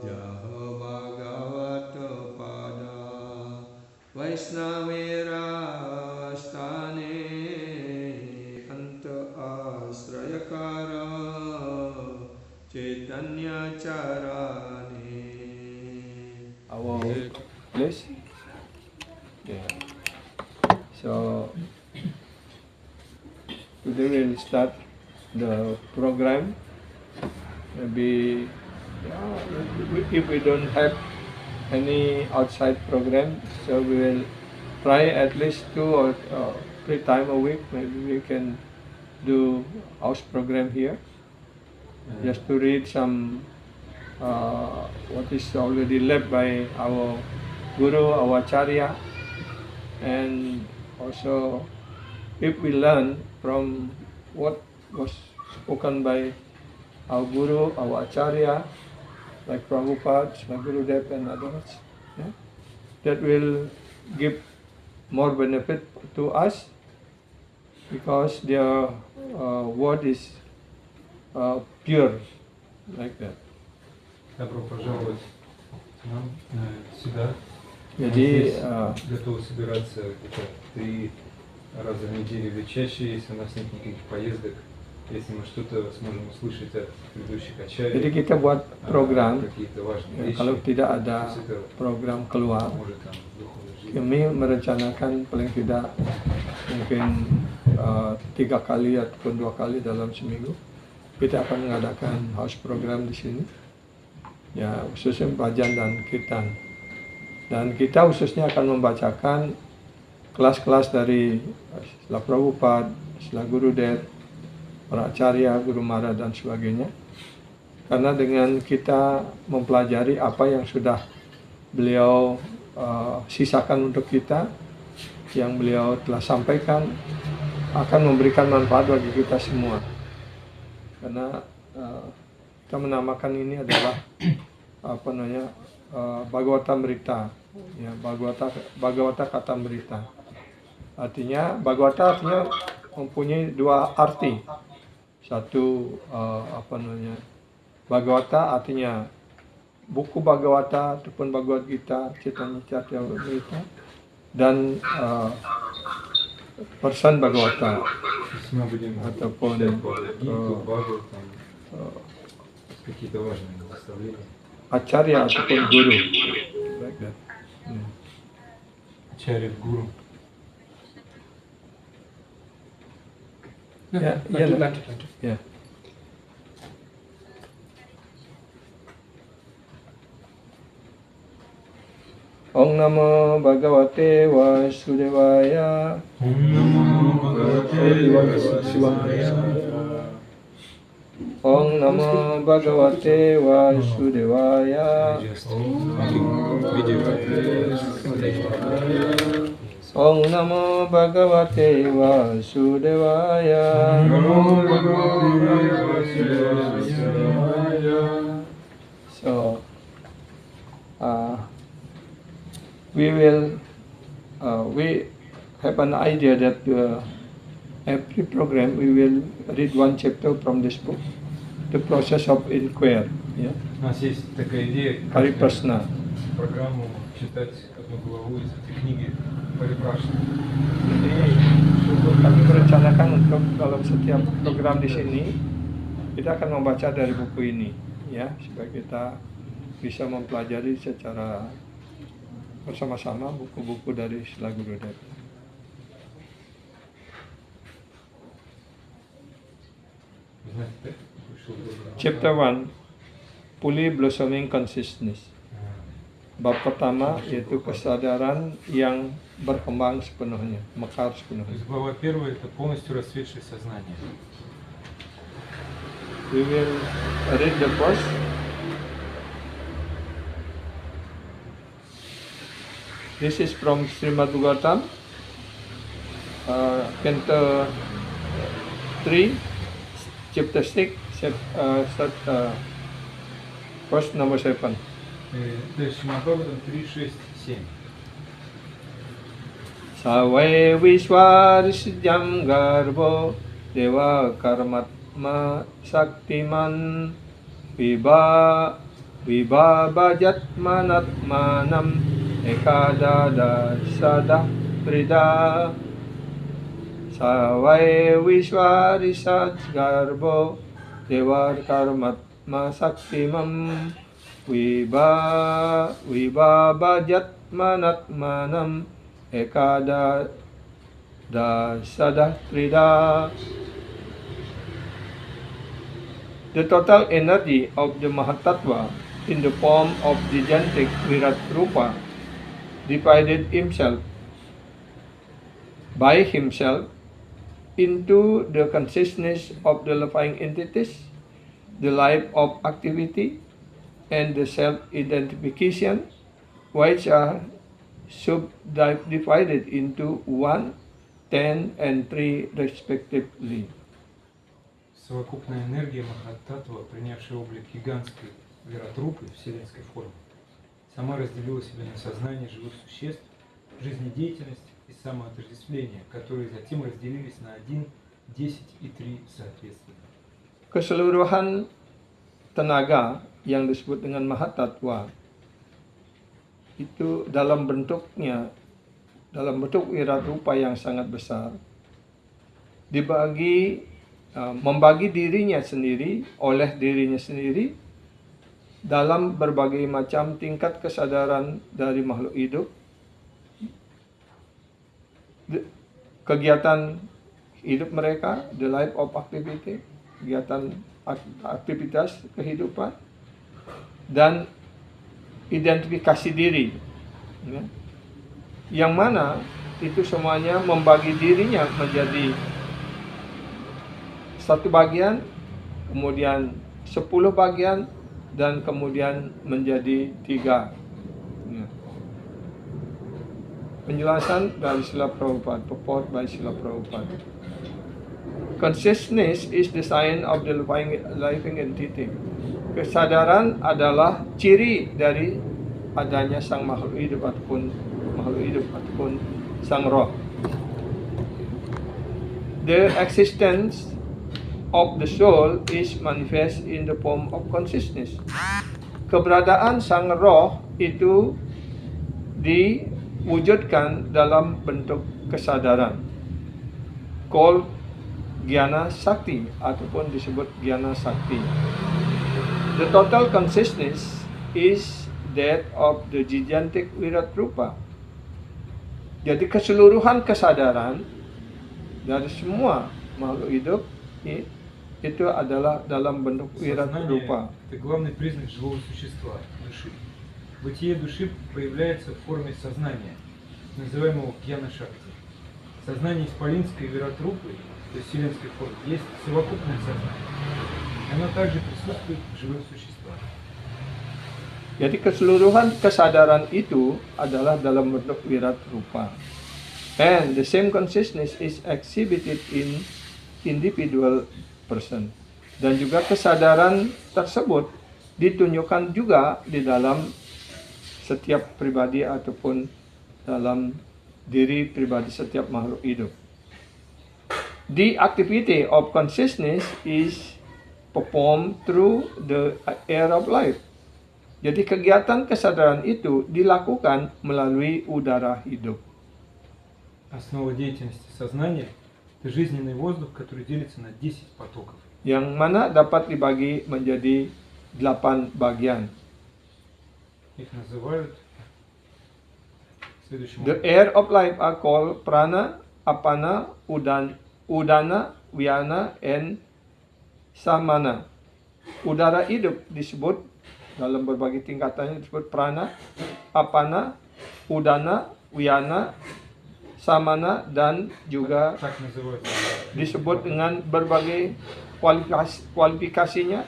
Jaha Bhagavata Pada Vaishnavera Stane Anta Asrayakara Chaitanya Charane. Our place. Yeah. So today we'll start the program. Maybe if we don't have any outside program, so we will try at least 2 or 3 times a week. Maybe we can do house program here, just to read some what is already left by our guru, our acharya, and also if we learn from what was spoken by our guru, our acharya, like Prabhupada, like Gurudev and others, yeah, that will give more benefit to us because their word is pure, like that. Добро пожаловать к нам сюда. Jadi, готовы собираться где-то 3 раза в неделю или чаще, если у нас нет никаких поездок, если мы что-то сможем услышать от предыдущих ачарьев. Jadi kita buat program, какие-то важные вещи. Kalau tidak ada program keluar, kami merencanakan paling tidak mungkin 3 kali ataupun 2 kali dalam seminggu kita akan mengadakan house program di sini. Ya, khususnya Bhajan dan Kirtan. Dan kita khususnya akan membacakan kelas-kelas dari Srila Prabhupada, Srila Gurudev, para Acharya, Guru Mara dan sebagainya. Karena dengan kita mempelajari apa yang sudah beliau sisakan untuk kita, yang beliau telah sampaikan, akan memberikan manfaat bagi kita semua. Karena kita menamakan ini adalah Bhagavata Mrita, ya, Bhagavata Kata Mrita. Artinya Bhagavata artinya mempunyai 2 arti. Satu Bhagavata artinya buku Bhagavata ataupun Bhagavad Gita, Chaitanya Charitamrita, dan person Bhagavata ataupun какие-то важные наставления. Acharya ataupun guru, like that. Acharya, guru. Lanjut. Ya. Om Namo Bhagavate Vasudevaya. Om Namo Bhagavate Vasudevaya. Om Namo Bhagavate Vasudevaya. Om Namo Bhagavate Vasudevaya. So, we have an idea that every program we will read 1 chapter from this book, The Process of Inquiry. Yeah? У нас есть такая идея, Парипрашна. Программу читать одну главу из этой книги Парипрашна. Kami merencanakan untuk dalam setiap program di sini kita akan membaca dari buku ini, ya, supaya kita bisa mempelajari secara bersama-sama buku-buku dari Srila Gurudev. Chapter 1, Fully Blossoming Consciousness. Bab pertama yaitu kesadaran yang berkembang sepenuhnya, mekar sepenuhnya. Глава 1 это полностью расцветшее сознание. We will read the first. This is from Srimad Bhagavatam, Canto 3, Chapter 6, verse number 7. Шримад Бхагаватам 3, 6, 7. Savai Vishwarishjam Garbo Deva Karmatma Shaktiman Viva Vibhabhajat manat manam ekadada sada trida savai vishwarisat garbo devar karmat masaktimam vibhabhajat manat manam ekada dasada trida. The total energy of the Mahatattva in the form of gigantic Virat Rupa divided himself by himself into the consciousness of the living entities, the life of activity, and the self-identification, which are subdivided into 1, 10, and 3 respectively. Совокупная энергия Махататтва, принявшая облик гигантской Виратрупы вселенской формы, сама разделила себя на сознание живых существ, жизнедеятельность и самоотождествление, которые затем разделились на 1, 10 и 3 соответственно. Keseluruhan tenaga yang disebut dengan Mahatattva itu dalam bentuk Virat Rupa yang sangat besar, membagi dirinya sendiri oleh dirinya sendiri dalam berbagai macam tingkat kesadaran dari makhluk hidup, kegiatan hidup mereka, the life of activity, kegiatan aktivitas kehidupan, dan identifikasi diri, ya. Yang mana itu semuanya membagi dirinya menjadi satu bagian, kemudian 10 bagian, dan kemudian menjadi 3. Ya. Penjelasan dari Srila Prabhupada, purport by Srila Prabhupada. Consciousness is the sign of the living entity. Kesadaran adalah ciri dari adanya sang makhluk hidup ataupun sang roh. The existence of the soul is manifest in the form of consciousness. Keberadaan sang roh itu diwujudkan dalam bentuk kesadaran, called Jnana Sakti ataupun disebut Jnana Sakti. The total consciousness is that of the gigantic Virat Rupa. Jadi keseluruhan kesadaran dari semua makhluk hidup itu adalah dalam bentuk Virat Rupa. Это главный признак живого существа, души. Бытие души проявляется в форме сознания, называемого Гьяна Шакти. Сознание исполинской Виратрупы, то есть вселенской формы, есть совокупное сознание. Оно также присутствует в живых существах. Jadi keseluruhan kesadaran itu adalah dalam bentuk Virat Rupa. And the same consciousness is exhibited in individual person. Dan juga kesadaran tersebut ditunjukkan juga di dalam setiap pribadi ataupun dalam diri pribadi setiap makhluk hidup. The activity of consciousness is performed through the air of life. Jadi kegiatan kesadaran itu dilakukan melalui udara hidup. Основа деятельности сознания – это жизненный воздух, который делится на 10 потоков. Yang mana dapat dibagi menjadi 8 bagian. Их называют следующим The образом. air of life are called prana, apana, udana, vyana, and samana. Udara hidup disebut dalam berbagai tingkatannya disebut prana, apana, udana, vyana, samana, dan juga Так называют. disebut dengan berbagai kualifikasinya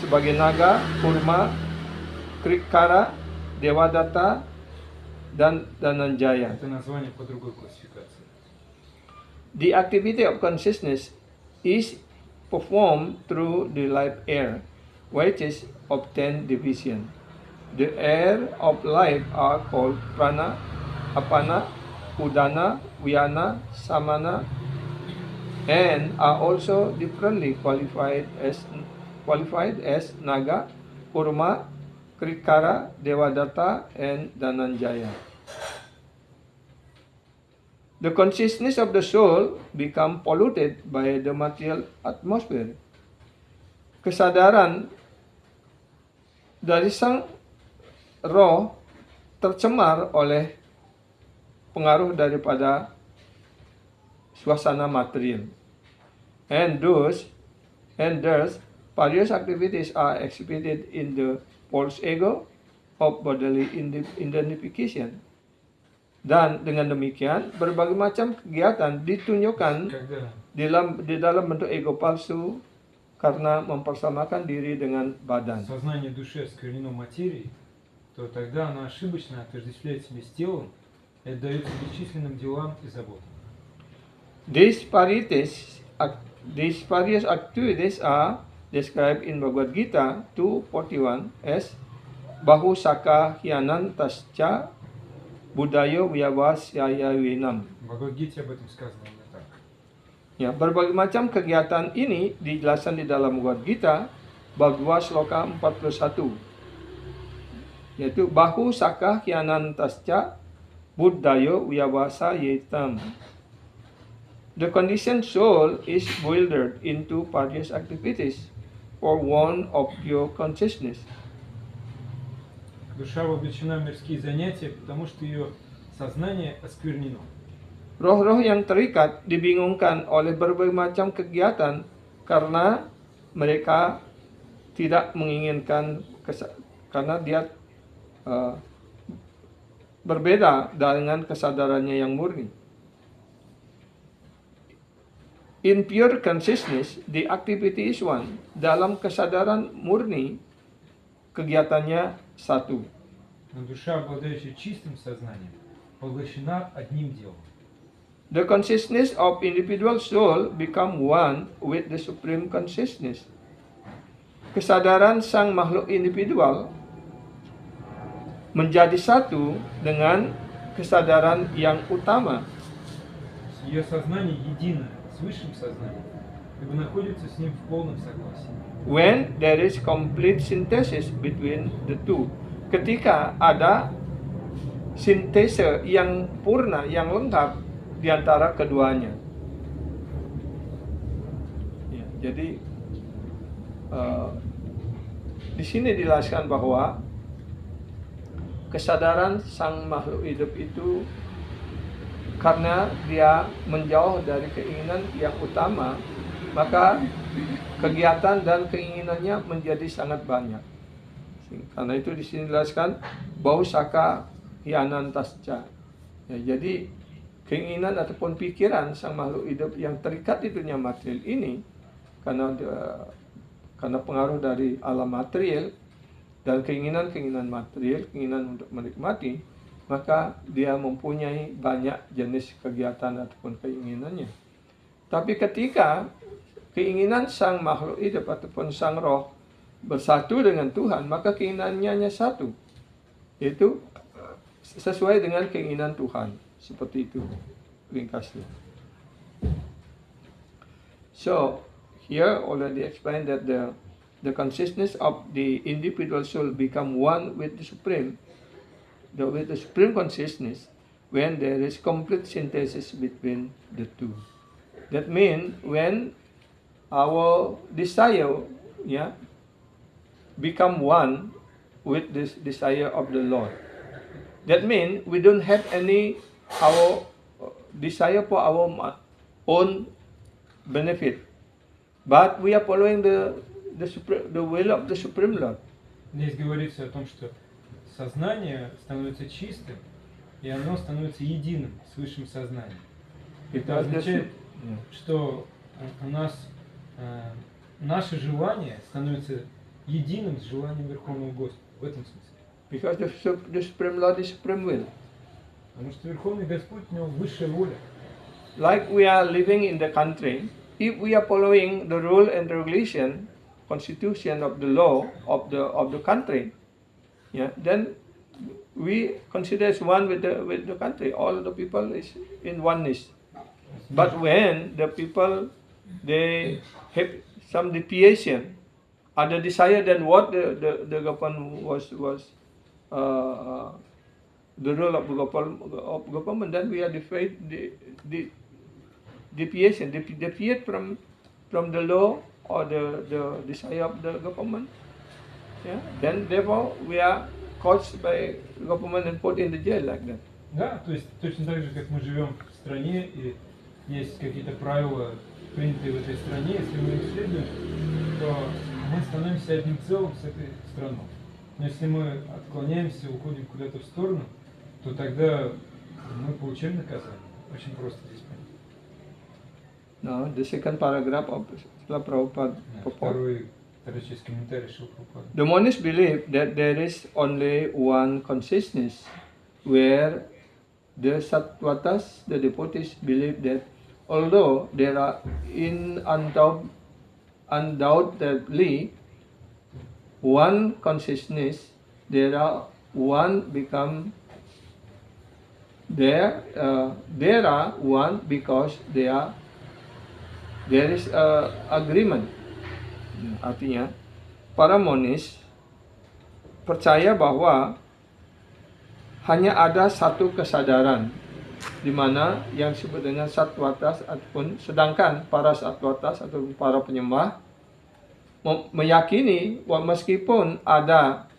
sebagai naga, kurma, krikara, devadatta, dan dananjaya. Это название по другой классификации. The activity of consciousness is performed through the life air, which is of 10 division. The air of life are called prana, apana, udana, vyana, samana, and are also differently qualified as naga, Kurma, Krikara, Devadatta, and Dhananjaya. The consciousness of the soul become polluted by the material atmosphere. Kesadaran dari sang roh tercemar oleh pengaruh daripada suasana material. And thus, various activities are exhibited in the false ego of bodily identification. Dan dengan demikian, berbagai macam kegiatan ditunjukkan di dalam bentuk ego palsu karena mempersamakan diri dengan badan. Сознание души осквернено материей, то тогда она ошибочно отождествляет себя с телом и отдается бесчисленным делам и заботам. These various activities are described in Bhagavad Gita 2:41 as Bahusaka Hyanantascha Buddhayo Vyavasyaya Vinam. В Бхагавад-гите об этом сказано именно так. Ya, berbagai macam kegiatan ini dijelaskan di dalam Bhagavad Gita Bhagavad Sloka 41, yaitu Bahusaka Hyanantascha Buddhayo Vyavasayetam. The conditioned soul is bewildered into various activities for want of pure consciousness. Душа вовлечена в мирские занятия, потому что ее сознание осквернено. Roh-roh yang terikat dibingungkan oleh berbagai macam kegiatan karena mereka tidak menginginkan karena dia berbeda dengan kesadarannya yang murni. In pure consciousness, the activity is one. Dalam kesadaran murni, kegiatannya satu. Но душа, обладающая чистым сознанием, поглощена одним делом. The consciousness of individual soul become one with the supreme consciousness. Kesadaran sang makhluk individual menjadi satu dengan kesadaran yang utama. Ее сознание едино с высшим сознанием, ибо находится с ним в полном согласии. When there is complete synthesis between the two. Ketika ada sintese yang purna, yang lengkap di antara keduanya. Ya, jadi di sini dijelaskan bahwa kesadaran sang makhluk hidup itu karena dia menjauh dari keinginan yang utama, maka kegiatan dan keinginannya menjadi sangat banyak. Karena itu di sini dijelaskan Bahusaka Hyanantascha. Ya, jadi keinginan ataupun pikiran sang makhluk hidup yang terikat di dunia material ini karena pengaruh dari alam material dan keinginan material, keinginan untuk menikmati, maka dia mempunyai banyak jenis kegiatan ataupun keinginannya. Tapi ketika keinginan sang makhluk hidup ataupun sang roh bersatu dengan Tuhan, maka keinginannya hanya satu, yaitu sesuai dengan keinginan Tuhan. Seperti itu ringkasnya. So here already explained that the consciousness of the individual soul become one with the supreme, with the supreme consciousness when there is complete synthesis between the two. That means when our desire, become one with this desire of the Lord. That means we don't have our desire for our own benefit, but we are following the will of the Supreme Lord. Здесь говорится о том, что сознание становится чистым, и оно становится единым с высшим сознанием. Это означает, что у нас наше желание становится единым с желанием Верховного Господа. В этом смысле. Because the Supreme Lord is Supreme Will. Потому что Верховный Господь, у него высшая воля. Like we are living in the country, if we are following the rule and regulation, constitution of the law of the country, then we consider as one with the country. All the people is in oneness. But when the people they have some deviation other desire than what the government was the role of government, then we are deviate from the law or the desire of the government. Yeah, then therefore we are caught by government and put in the jail like that. Да, то есть точно так же, как мы живем в стране, и есть какие-то правила, принятые в этой стране, если мы их следуем, то мы становимся одним целым с этой страной. Но если мы отклоняемся, уходим куда-то в сторону, то тогда мы получаем наказание. Очень просто здесь понять. Now, the second paragraph of Srila Prabhupada purport. Вторая часть комментария Шрила Прабхупады. The monists believe that there is only one consciousness, where the Sattvatas, the devotees, believe that although there are undoubtedly one consciousness, there are one because there is agreement. Artinya, para monis percaya bahwa hanya ada satu kesadaran, di mana yang disebut dengan sattvatas, ataupun sedangkan para sattvatas atau para penyembah meyakini bahwa meskipun ada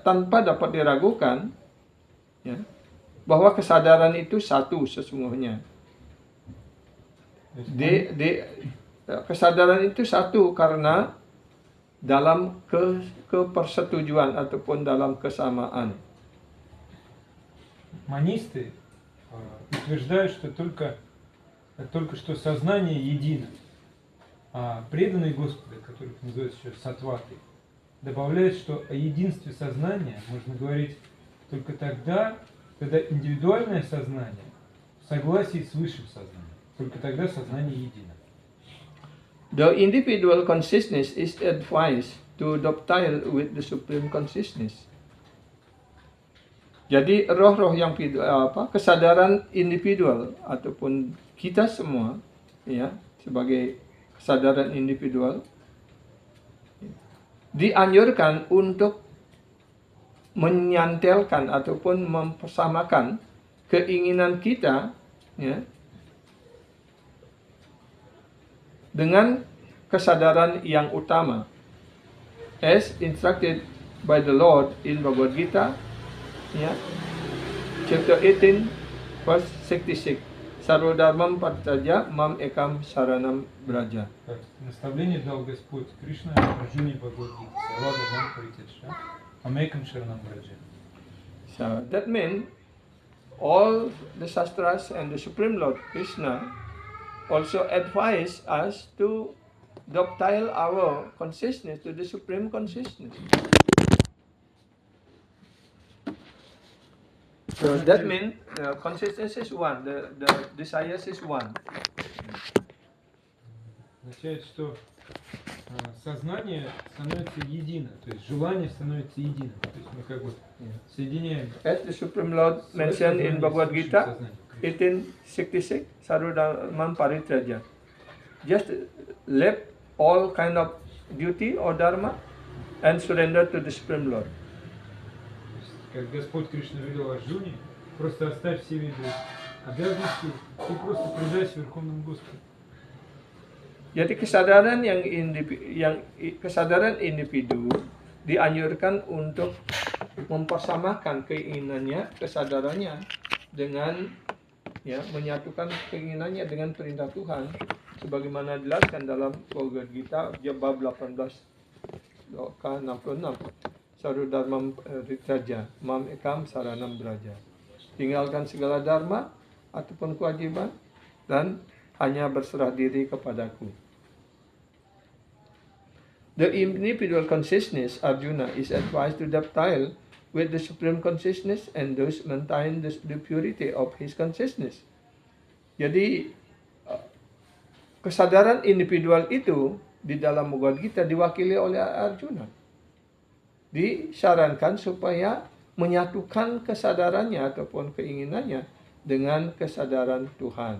tanpa dapat diragukan, ya, bahwa kesadaran itu satu sesungguhnya. Kesadaran itu satu karena dalam kepersetujuan ataupun dalam kesamaan. Монисты утверждают, что только что сознание едино, а преданные Господа, которых называют еще саттватой, добавляют, что о единстве сознания можно говорить только тогда, когда индивидуальное сознание в согласии с высшим сознанием. Только тогда сознание едино. The individual consciousness is advised to dovetail with the supreme consciousness. Jadi roh-roh yang kesadaran individual ataupun kita semua, ya, sebagai kesadaran individual dianjurkan untuk menyantelkan ataupun mempersamakan keinginan kita, ya, dengan kesadaran yang utama, as instructed by the Lord in Bhagavad Gita, ya, chapter 18, verse 66. Sarva dharmam paritaja mam ekam saranam braja. Наставление дал Господь Кришна Арджуне Бхагавад-гите. Sarva dharmam paritaja mam ekam saranam braja. So that means all the sastras and the Supreme Lord Krishna also advise us to dovetail our consciousness to the supreme consciousness. So that means the consciousness is one, the desires is one. Означает, что сознание становится едино, то есть желание становится единым. То есть мы как бы соединяем. As the Supreme Lord mentioned in Bhagavad Gita 1866, Sarva dharmam paritaja. Just leave all kind of duty or dharma and surrender to the Supreme Lord. Как Господь Кришна велел Арджуне, просто оставь все виды обязанности и просто предайся Верховному Господу. Jadi kesadaran kesadaran individu dianjurkan untuk mempersamakan keinginannya, kesadarannya dengan, ya, menyatukan keinginannya dengan perintah Tuhan sebagaimana dijelaskan dalam Bhagavad Gita bab 18 sloka 66. Sarva dharmam paritaja mam ekam saranam braja. Tinggalkan segala dharma ataupun kewajiban dan hanya berserah diri kepadaku. The individual consciousness, Arjuna, is advised to dovetail with the supreme consciousness and thus maintain the purity of his consciousness. Jadi kesadaran individual itu di dalam Bhagavad Gita diwakili oleh Arjuna. Disarankan supaya menyatukan kesadarannya ataupun keinginannya dengan kesadaran Tuhan.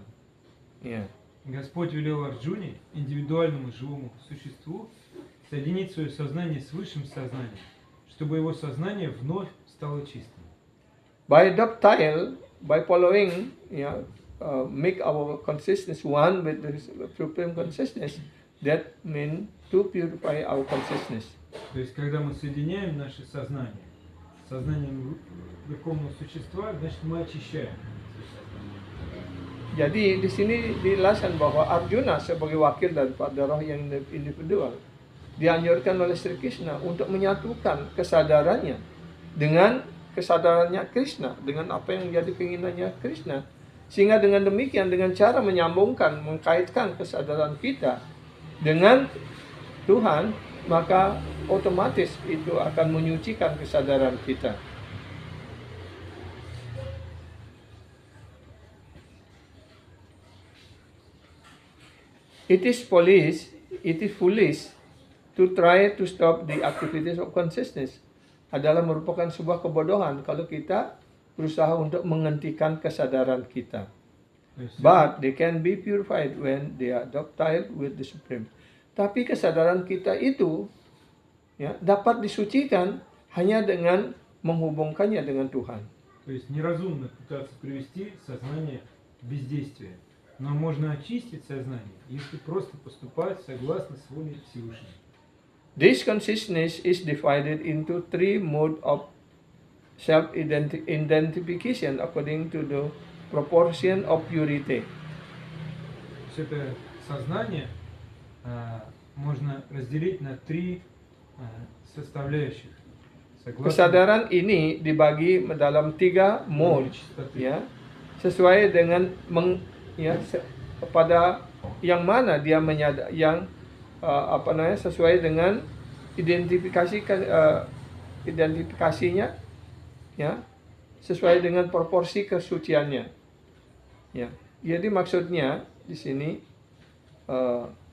Ya. Господь велел Арджуне, индивидуальному живому существу, соединить свое сознание с высшим сознанием, чтобы его сознание вновь стало чистым. By docile, by following, make our consciousness one with the supreme consciousness. That means to purify our consciousness. То есть, когда мы соединяем наше сознание с сознанием Верховного Существа, значит, мы очищаем. Jadi di sini dijelaskan bahwa Arjuna sebagai wakil daripada roh yang individual dianjurkan oleh Sri Krishna untuk menyatukan kesadarannya dengan kesadarannya Krishna, dengan apa yang menjadi keinginannya Krishna. Sehingga dengan demikian, dengan cara menyambungkan, mengkaitkan kesadaran kita dengan Tuhan, maka otomatis itu akan menyucikan kesadaran kita. It is foolish to try to stop the activities of consciousness. Adalah merupakan sebuah kebodohan kalau kita berusaha untuk menghentikan kesadaran kita. But they can be purified when they are docile with the Supreme. Tapi kesadaran kita itu dapat disucikan hanya dengan menghubungkannya dengan Tuhan. То есть неразумно пытаться привести сознание в бездействие. Но можно очистить сознание, если просто поступать согласно с волей Всевышнего. This consciousness is divided into three modes of self-identification according to the proportion of purity. Это сознание можно разделить на три составляющих. Kesadaran ini dibagi dalam tiga mode, sesuai dengan kepada yang mana dia yang sesuai dengan identifikasinya, sesuai dengan proporsi kesuciannya. Jadi maksudnya di sini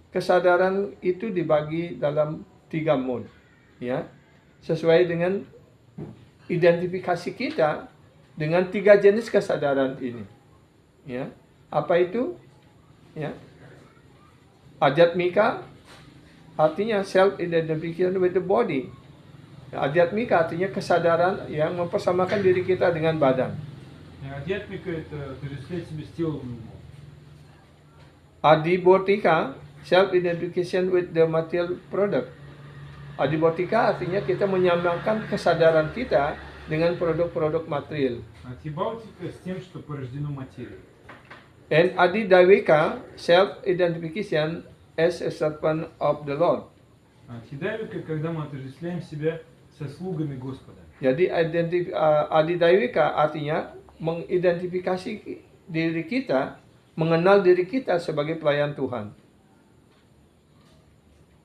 kesadaran itu dibagi dalam tiga mode, sesuai dengan identifikasi kita dengan tiga jenis kesadaran ini. Apa itu? Adhyatmika artinya self-identification with the body. Adhyatmika artinya kesadaran yang mempersamakan diri kita dengan badan. Адhyatmika это отождествлять себя с телом и умом. Adhibodhika self-identification with the material product. Adhibodhika artinya kita menyamakan kesadaran kita dengan produk-produk material. Адхибаутика с тем, что порождено материей. And Adhidayvika self-identification as a servant of the Lord. Адхидайвика, когда мы отождествляем себя со слугами Господа. Jadi Adhidayvika artinya mengidentifikasi diri kita, mengenal diri kita sebagai pelayan Tuhan.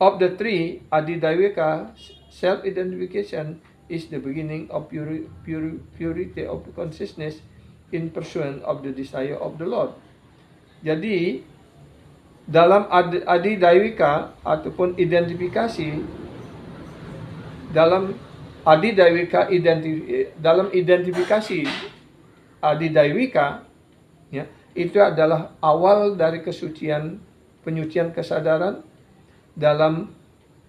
Of the three, Adhidayvika self-identification is the beginning of purity of consciousness in pursuit of the desire of the Lord. Jadi dalam Adhidayvika ataupun identifikasi, dalam identifikasi Adhidayvika, itu adalah awal dari penyucian kesadaran dalam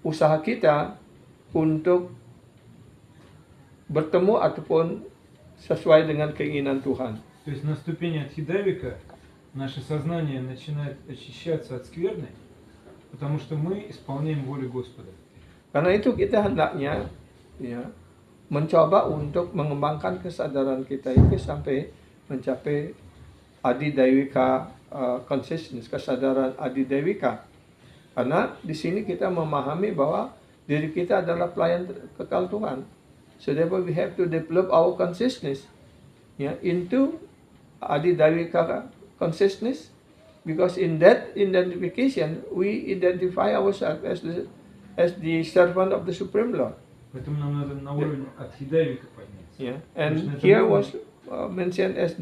usaha kita untuk bertemu ataupun sesuai dengan keinginan Tuhan. То есть на ступени Адхидайвика наше сознание начинает очищаться от скверны, потому что мы исполняем волю Господа. Karena itu kita hendaknya mencoba untuk mengembangkan kesadaran kita itu sampai mencapai Adhidayvika consciousness, kesadaran Adhidayvika. Karena di sini kita memahami bahwa diri kita adalah pelayan kekal Tuhan. So therefore we have to develop our consciousness into Adhidayvika consciousness, because in that identification we identify ourselves as the servant of the Supreme Lord. Поэтому нам надо на уровень Адхидайвика подняться. And here was mentioned as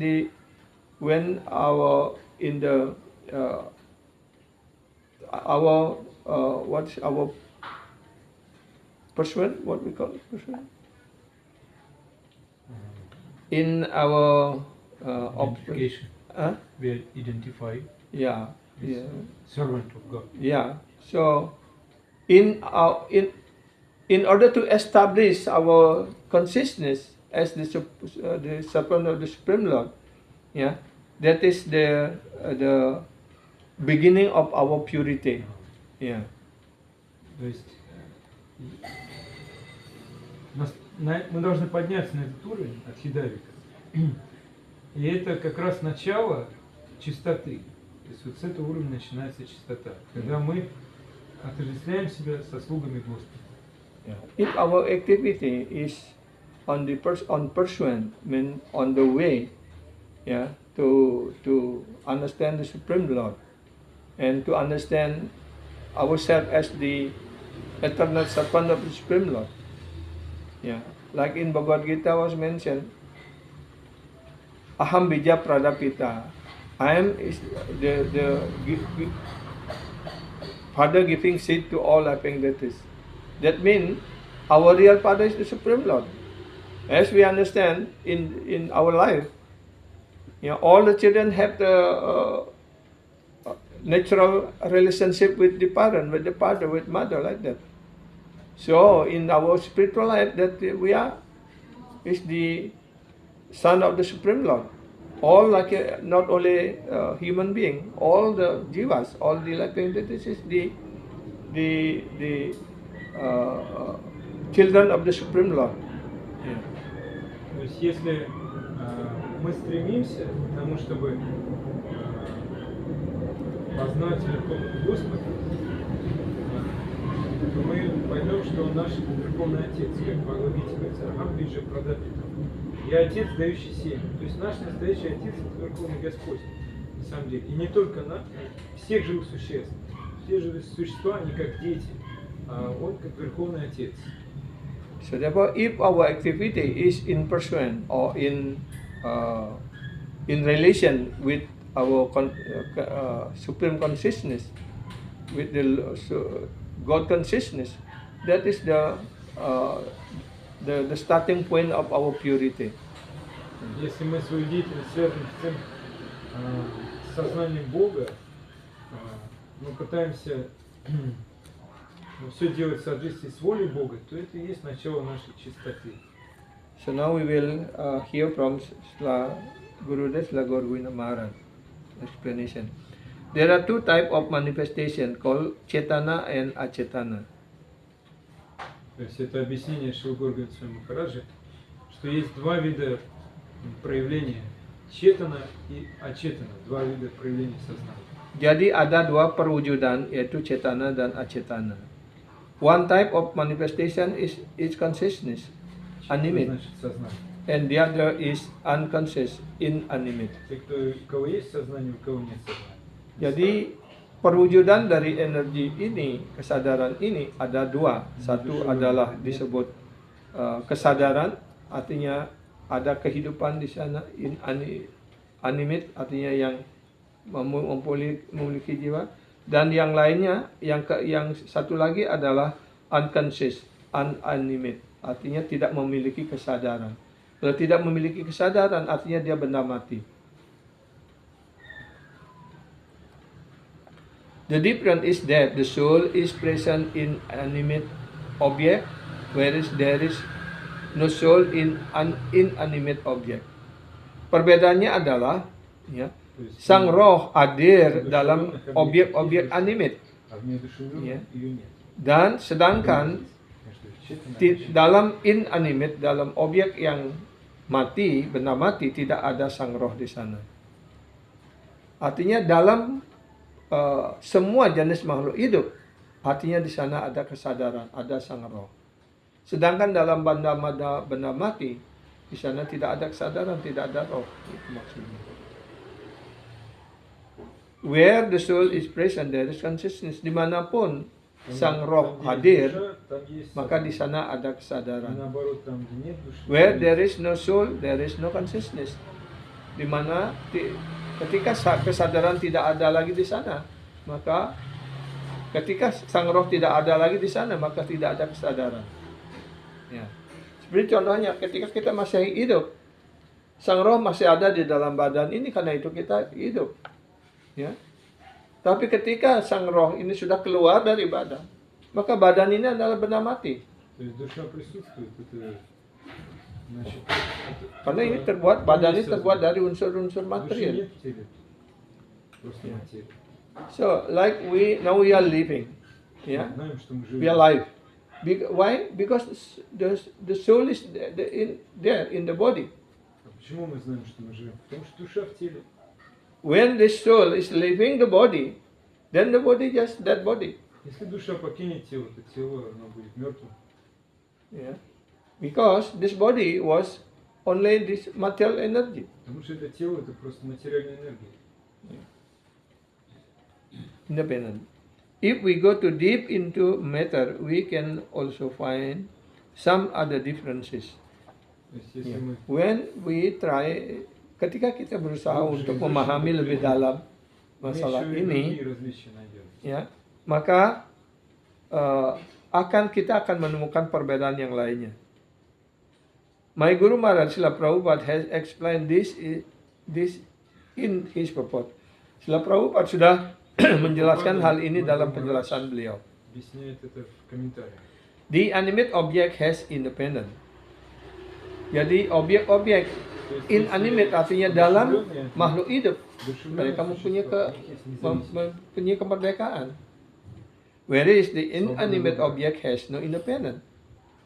when our pursuit, what we call it, pursuit? In our Identification. We identify. is Yeah. servant of God. Yeah. So, in order to establish our consciousness as the servant of the Supreme Lord, yeah, that is the beginning of our purity. Yeah. То есть мы должны подняться на этот уровень от хидавика. И это как раз начало чистоты. То есть вот с этого уровня начинается чистота. Когда мы отождествляем себя со слугами Господа. If our activity is on pursuit, mean on the way, yeah, to understand the Supreme Lord and to understand ourselves as the eternal servant of the Supreme Lord. Yeah, like in Bhagavad Gita was mentioned, Aham bija pradapita. I am is the father giving seed to all living entities. That means our real father is the Supreme Lord. As we understand in our life, all the children have the natural relationship with the parent, with the father, with mother, like that. So in our spiritual life, that we are is the son of the Supreme Lord. All like not only human being, all the jivas, all the living entities is the children of the Supreme Lord. Yeah. То есть если мы стремимся к тому, чтобы познать Верховного Господа, то мы поймем, что Он наш Верховный Отец, как в Бхагавад-гите говорится, Ахам биджа прадапита. Я Отец, дающий семя. То есть наш настоящий Отец – это Верховный Господь, на самом деле. И не только нас, всех живых существ. Все живые существа, они как дети, а Он как Верховный Отец. So therefore, if our activity is in pursuit or in relation with our supreme consciousness, with the God consciousness, that is the starting point of our purity. Если мы свою деятельность связываем с тем сознанием Бога, мы пытаемся все делать в соответствии с волей Бога, то это и есть начало нашей чистоты. So now we will hear from Gurudev Gorwina Maharaj explanation. There are two types of manifestation called Chetana and Achetana. То есть это объяснение Шрила Горвина Махараджа, что есть два вида проявления Четана и Ачетана, два вида проявления сознания. Jadi ada dua perwujudan yaitu Chetana dan Achetana. One type of manifestation is consciousness, animate, Значит сознание. and the other is unconscious, inanimate. Те, у кого есть сознание, у кого нет сознания. Jadi perwujudan dari energi ini, kesadaran ini ada dua. Satu adalah disebut kesadaran, artinya ada kehidupan di sana, animate, artinya yang memiliki jiwa. Dan yang lainnya, yang satu lagi adalah unconscious, unanimate, artinya tidak memiliki kesadaran. Kalau tidak memiliki kesadaran, artinya dia benda mati. The difference is that the soul is present in animate object, whereas there is no soul in inanimate object. Perbedaannya adalah, ya, sang roh hadir dalam objek-objek animate, ya. Dan sedangkan dalam inanimate, dalam objek yang mati, benda mati, tidak ada sang roh di sana. Artinya dalam semua jenis makhluk hidup, artinya di sana ada kesadaran, ada sang roh. Sedangkan dalam benda mati, di sana tidak ada kesadaran, tidak ada roh. Itu maksudnya. Where the soul is present, there is consciousness. Dimanapun sang roh hadir, maka di sana ada kesadaran. Where there is no soul, there is no consciousness. Dimana ketika kesadaran tidak ada lagi di sana, maka ketika sang roh tidak ada lagi di sana, maka tidak ada kesadaran. Ya. Seperti contohnya, ketika kita masih hidup, sang roh masih ada di dalam badan ini, karena itu kita hidup. Ya. Tapi ketika sang roh ini sudah keluar dari badan, maka badan ini adalah benda mati. То есть душа присутствует, это значит... Karena ini terbuat, badan ini terbuat dari unsur-unsur Души material. нет в теле, просто материя. So, like now we are living, yeah, Знаем, что мы we are живем. alive. Why? Because the soul is there in the body. А почему мы знаем, что мы живем? Потому что душа в теле. When the soul is leaving the body, then the body just that body. Если душа покинет тело, то тело оно будет мертвым. Yeah. Because this body was only this material energy. Потому что это тело это просто материальная энергия. Independent. If we go too deep into matter, we can also find some other differences. То есть если Yeah. мы When we try, ketika kita berusaha untuk memahami lebih dalam masalah еще и ini, другие различия найдем. ya, maka kita akan menemukan perbedaan yang lainnya. My Guru Maharaj Srila Prabhupada has explained this in his purport. Srila Prabhupada sudah menjelaskan hal ini dalam penjelasan beliau. Объясняет это в комментариях. The animate object has independent. Jadi objek-objek inanimate artinya dalam makhluk hidup mereka mempunyai kemerdekaan. Whereas the inanimate object has no independent.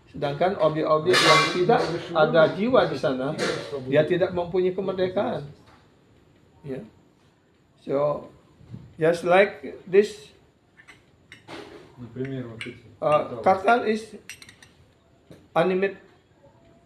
Sedangkan objek-objek yang tidak ada jiwa di sana, dia tidak mempunyai kemerdekaan. Yeah. So, just like this, Например, вот эти. kartal is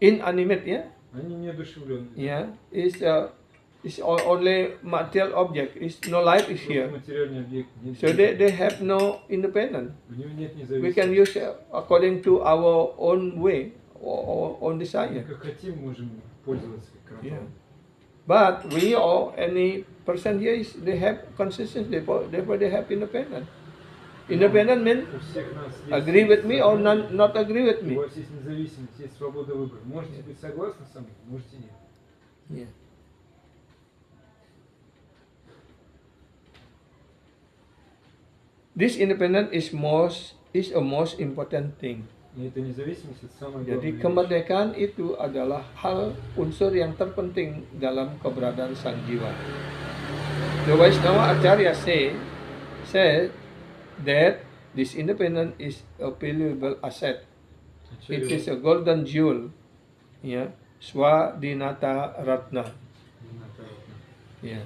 inanimate, yeah. Они неодушевленные. Yeah, is only material object. Is no life is here. Материальный объект. Нет So they have no independent. У него нет We can независимости. use according to our own way or own Мы desire. как хотим можем пользоваться Yeah. кротом. But we or any person here is they have consciousness. Therefore they have independent. Independent means У всех нас есть agree with me or свобода. not agree with У me. вас есть независимость, есть свобода выбора. Можете быть согласны со мной, можете нет. Yeah. This independent is a most important thing. И эта независимость это самое Jadi главное. kemerdekaan itu adalah unsur yang terpenting dalam keberadaan sang jiwa. The Vaishnava Acharya said that this independence is a valuable asset. It is a golden jewel, yeah, Swadhinata Ratna. Yeah.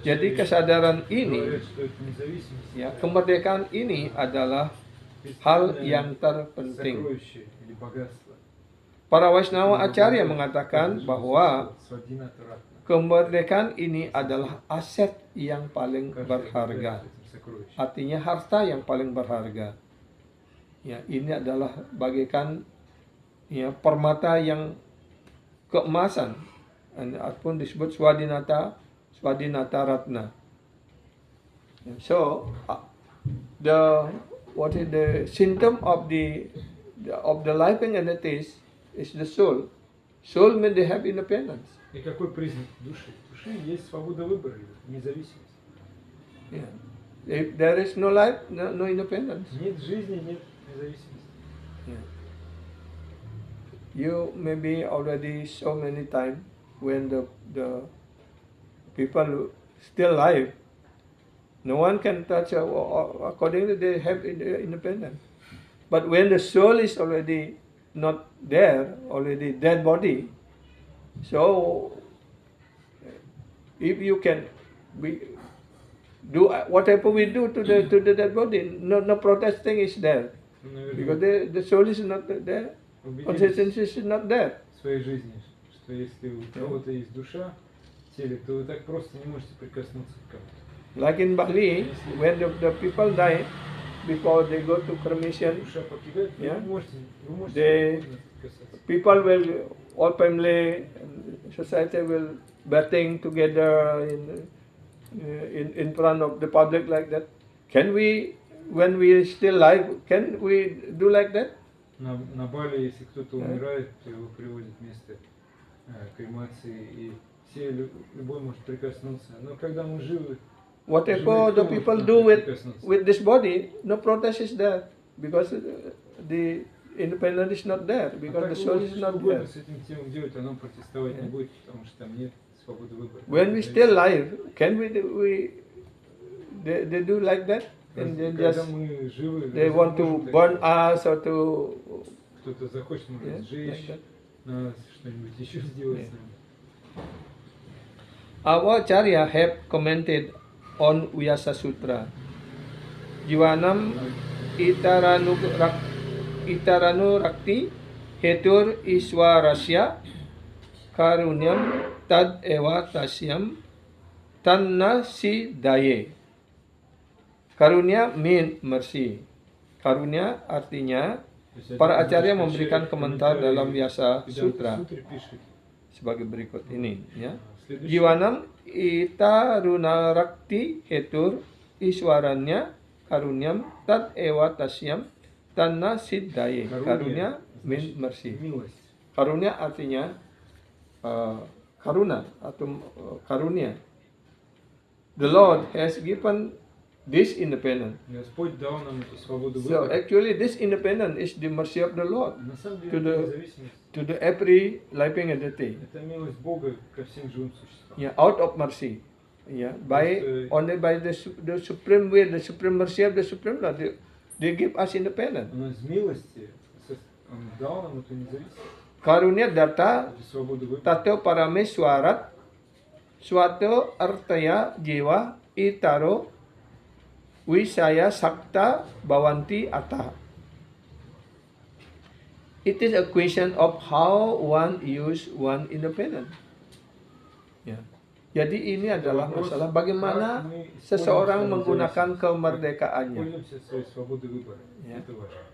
Jadi kesadaran ini, Говорят, что это независимость, ya, kemerdekaan ini adalah hal yang terpenting. сокровище или богатство. Para Vaishnava Acharya mengatakan bahwa Свадхината Ратна. kemerdekaan ini adalah aset yang paling Каждый berharga. обладает этим сокровищем. Artinya harta yang paling berharga. Ya, ini adalah bagaikan ya permata yang keemasan. Ataupun disebut Swadhinata Ratna. So the symptom of the living entities is the soul. Soul means they have independence. И какой признак души? Души есть свобода выбора, независимость. Yeah. If there is no life, no independence. Нет жизни, нет независимости. Yeah. You maybe already so many times when the people still alive, no one can touch accordingly they have independence. But when the soul is already not there, already dead body, so if you can do whatever we do to the dead body, no protesting is there. Because the soul is not there, consciousness is not there. В своей жизни, что если у кого-то есть душа в теле, то вы так просто не можете прикоснуться к кому-то. Like in Bali, when the people die, before they go to cremation, Душа покидает, Yeah. вы можете They- спокойно прикасаться. people will, all family, society will bathing together in front of the public like that. Can we, when we still alive, can we do like that? На Бали, если кто-то Да. умирает, то его приводят в место кремации, и любой может прикоснуться. Но когда мы живы, whatever the people do with this body, no protest is there because the independence is not there, because the soul is not there. С этим телом делать, оно протестовать не будет, потому что там нет свободы выбора. When we still alive, can they do like that? And then just they want to burn us or to кто-то захочет, может, like сжечь that. нас, что-нибудь еще сделать с нами. Our Acharya have commented on Vyasa Sutra. Jivanam itaranu rakti hetur iswarasya karunyam tad eva tasyam tanna si daye. Karunia mean mercy. Karunia artinya para acarya memberikan komentar dalam Vyasa Sutra sebagai berikut ini, ya. Jiwanam itarunarakti hetur iswarannya karunyam tad ewa tasyam tanna siddhaye. Karunia mean mercy. Karunia artinya karuna atau karunia. The Lord has given this independence. Господь дал нам эту свободу So выбора. actually this independence is the mercy of the Lord На самом to деле the это независимость. to the every living entity. Это милость Бога ко всем живым существам. Yeah, out of mercy. Yeah, by only by the supreme will, the supreme mercy of the supreme Lord, they give us independence. Он из милости Он дал нам эту независимость, Karunia data эту свободу выбора. tato parameswarat suatu artaya jiwa itaro wisaya sakta bawanti ata. It is a question of how one use one independence. Ya. Jadi ini adalah masalah bagaimana seseorang menggunakan kemerdekaannya. Пользуемся своей свободой выбора. Yeah. Это важно.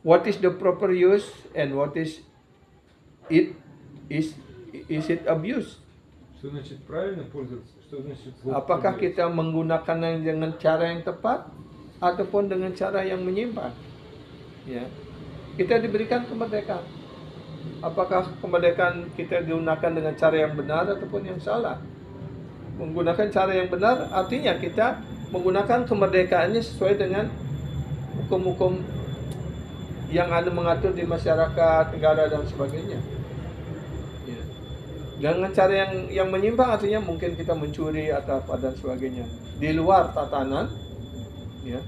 What is the proper use and what is it it abuse? Что значит правильно пользоваться? Что значит Apakah злоупотреблять? kita menggunakannya dengan cara yang tepat ataupun dengan cara yang menyimpang? Ya. Kita diberikan kemerdekaan. Apakah kemerdekaan kita digunakan dengan cara yang benar ataupun yang salah? Menggunakan cara yang benar artinya kita menggunakan kemerdekaannya sesuai dengan hukum-hukum yang ada mengatur di masyarakat, negara dan sebagainya. Ya. Dengan cara yang menyimpang artinya mungkin kita mencuri atau apa dan sebagainya di luar tatanan, ya.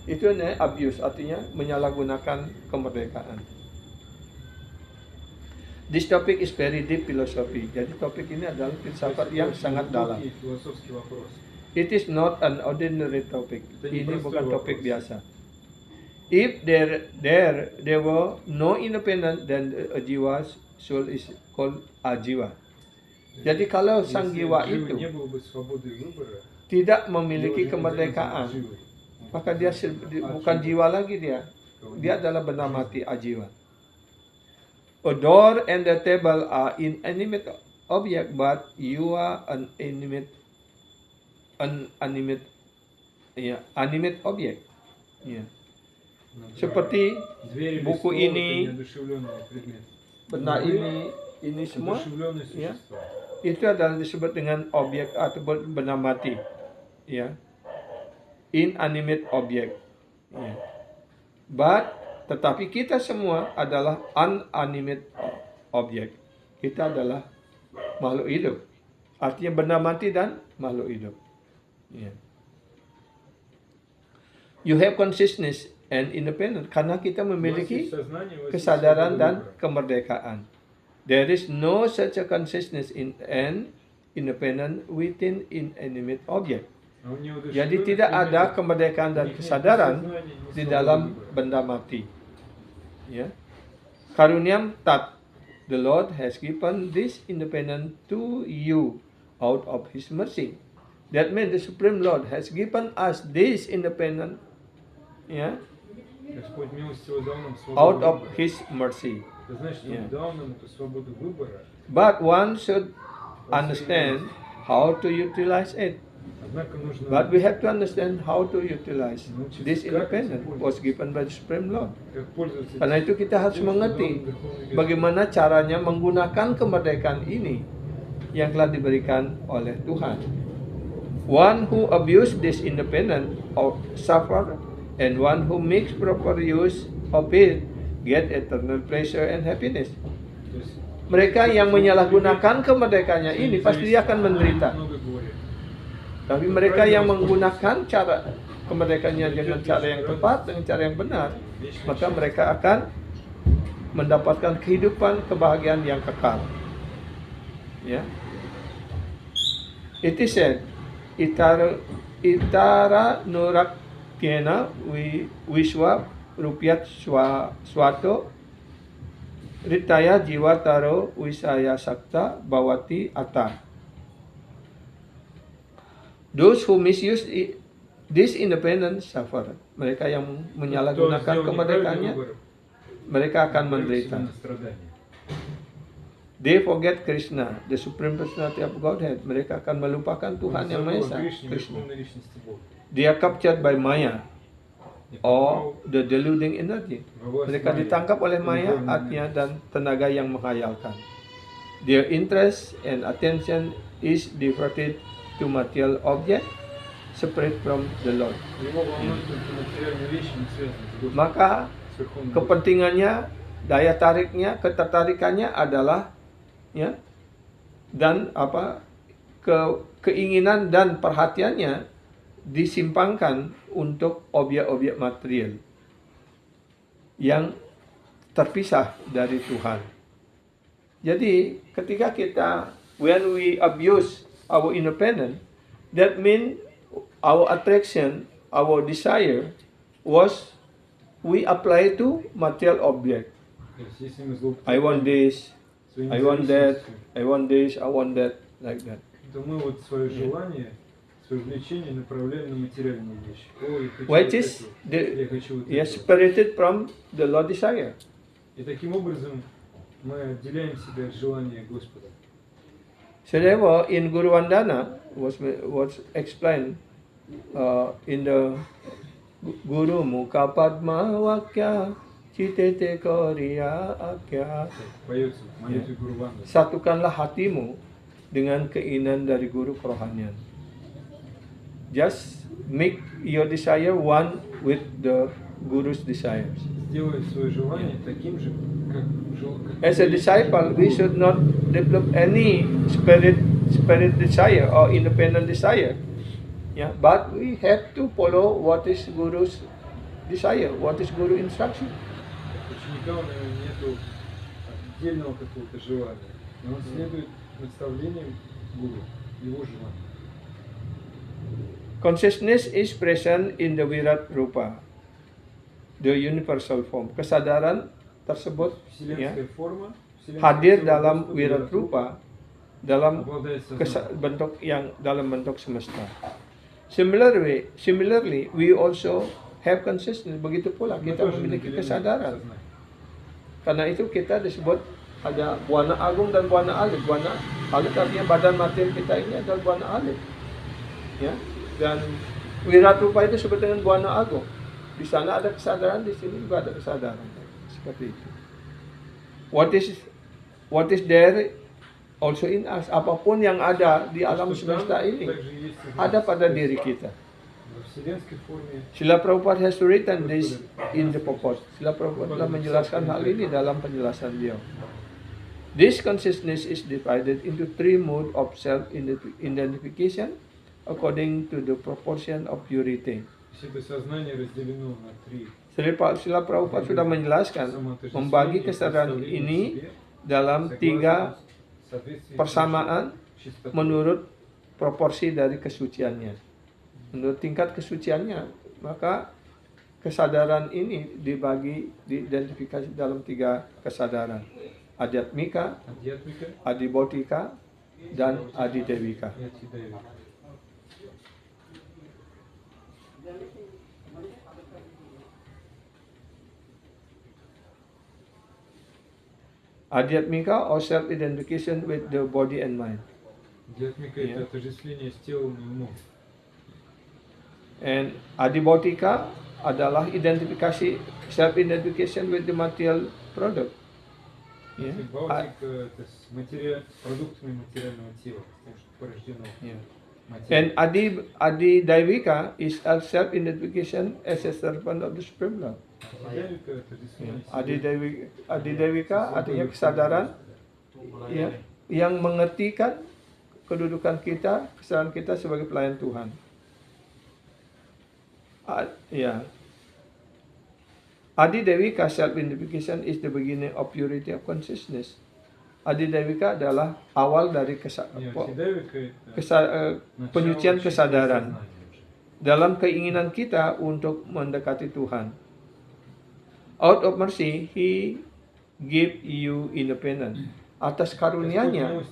Itu abuse, artinya menyalahgunakan kemerdekaan. This topic is very deep philosophy. Jadi topik ini adalah filsafat yang sangat dalam. Философский вопрос. It is not an ordinary topic. Ini bukan topik biasa. If there were no independent, then a jiwa's soul is called ajiwa. Jadi kalau sang jiwa itu Не было бы свободы выбора, tidak memiliki kemerdekaan, maka dia bukan jiwa lagi dia. Dia adalah benda mati ajiwa. A door and the table are inanimate object, but you are an animate object. Ya. Seperti двери buku без слова — ini, это неодушевленный предмет. benda ini semua, Одушевленное ya, существо. itu adalah disebut dengan objek atau benda mati. Ya. Inanimate object. Ya. But tetapi kita semua adalah unanimate object. Kita adalah makhluk hidup. Artinya benda mati dan makhluk hidup. Ya. You have consciousness and independence karena kita memiliki kesadaran dan kemerdekaan. There is no such a consciousness and independent within inanimate object. Jadi tidak ada kemerdekaan dan kesadaran di dalam benda mati. Ya. Karunyam tat, the Lord has given this independence to you out of His mercy. That means the Supreme Lord has given us this independence, ya, Господь милостиво дал нам out свободу of выбора. His mercy. Это значит, что Yeah. Он дал нам эту свободу выбора. But one should understand how to utilize it. Однако нужно But we have to understand how to utilize this independence was given by the Supreme Lord. как пользоваться Karena itu kita harus mengerti bagaimana caranya menggunakan kemerdekaan ini yang telah diberikan oleh Tuhan. One who abuse this independence of suffer, and one who makes proper use of it get eternal pleasure and happiness. То есть Mereka yang menyalahgunakan kemerdekaannya ini pasti dia akan menderita. много горя. Tapi mereka yang menggunakan cara kemerdekaannya dengan cara yang tepat, dengan cara yang benar, maka mereka akan mendapatkan kehidupan kebahagiaan yang kekal. Ya. It is said, itara nurak kena wiswa rupiat suatu ritaya jiwa taro wisaya sakta bawati ata. Those who misuse this independence suffer. Mereka yang menyalahgunakan kemerdekaannya, mereka akan menderita. They forget Krishna, the supreme personality of Godhead. Mereka akan melupakan Tuhan yang Maha Esa, Krishna. They are captured by Maya or the deluding energy. Mereka ditangkap oleh Maya, artinya dan tenaga yang menghayalkan. Their interest and attention is diverted to material object separate from the Lord. Maka kepentingannya, daya tariknya, ketertarikannya adalah dan keinginan dan perhatiannya disimpangkan untuk objek-objek material yang terpisah dari Tuhan. Jadi ketika when we abuse our independence, that means our attraction, our desire was we apply to material object. I want this, I want that, I want this, I want that, like that. То мы вот свое желание, свое влечение направляем на материальные вещи. Which is separated from the Lord desire. И таким образом мы отделяем себя от желания Господа. So therefore, in Guru Vandana was explained in the Guru Mukha Padma Vakya Citete Koriya Akya. Поется в молитве Гуру Вандана. Satukanlah hatimu dengan keinginan dari guru kerohanian. Just make your desire one with the guru's desires. Сделай свое желание таким же, как As a disciple, we should not develop any spirit desire or independent desire. Yeah, but we have to follow what is guru's desire, what is guru instruction. Ученика, у него нету отдельного какого-то желания, но он следует наставлениям гуру, его желанию. Consciousness is present in the Virat Rupa, the universal form. Kesadaran tersebut hadir dalam Virat Rupa, dalam bentuk semesta. Similarly, we also have consciousness. Begitu pula kita memiliki kesadaran. Karena itu kita disebut ada Buana Agung dan Buana Alit. Buana Alit artinya badan materi kita ini adalah Buana Alit. Ya. Dan Virat Rupa itu disebut dengan Buana Agung. Di sana ada kesadaran, di sini juga ada kesadaran. Seperti itu. What is there also in us. Apapun yang ada di alam semesta ini ada pada diri kita. Srila Prabhupada has written this in the purport. Srila Prabhupada telah menjelaskan hal ini dalam penjelasan beliau. This consciousness is divided into three modes of self-identification according to the proportion of purity. Srila Prabhupada sudah menjelaskan membagi kesadaran ini dalam tiga persamaan menurut proporsi dari kesuciannya. Menurut tingkat kesuciannya, maka kesadaran ini diidentifikasi dalam tiga kesadaran. Adhyatmika, Adibodhika, dan Adidevika. Adhyatmika or self-identification with the body and mind. Адhyatmika это отождествление с телом и умом. And Adibodhika adalah identifikasi, self-identification with the material product. Баудика это с продуктами материального тела, с тем, что порождено. And Adi Daivika is a self-identification as a servant of the Supreme Lord. Адидавика это диссонанс. Adi Daivika artinya kesadaran ya, yang mengertikan kedudukan kita, kesadaran kita sebagai pelayan Tuhan. Ya. Adi Dewika self-identification is the beginning of purity of consciousness. Adi Dewika adalah awal dari penyucian kesadaran dalam keinginan kita untuk mendekati Tuhan. Out of mercy, He give you independence. Atas karunia-Nya,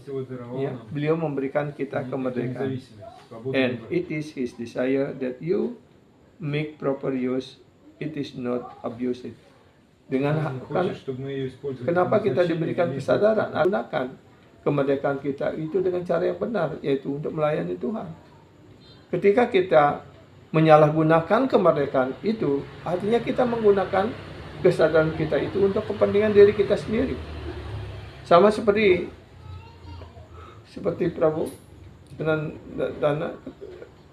ya, beliau memberikan kita kemerdekaan. And it is His desire that you make proper use. It is not abuse it. Dengan kenapa kita diberikan kesadaran, gunakan kemerdekaan kita itu dengan cara yang benar, yaitu untuk melayani Tuhan. Ketika kita menyalahgunakan kemerdekaan itu, artinya kita menggunakan kesadaran kita itu untuk kepentingan diri kita sendiri. Sama seperti Prabu Dana,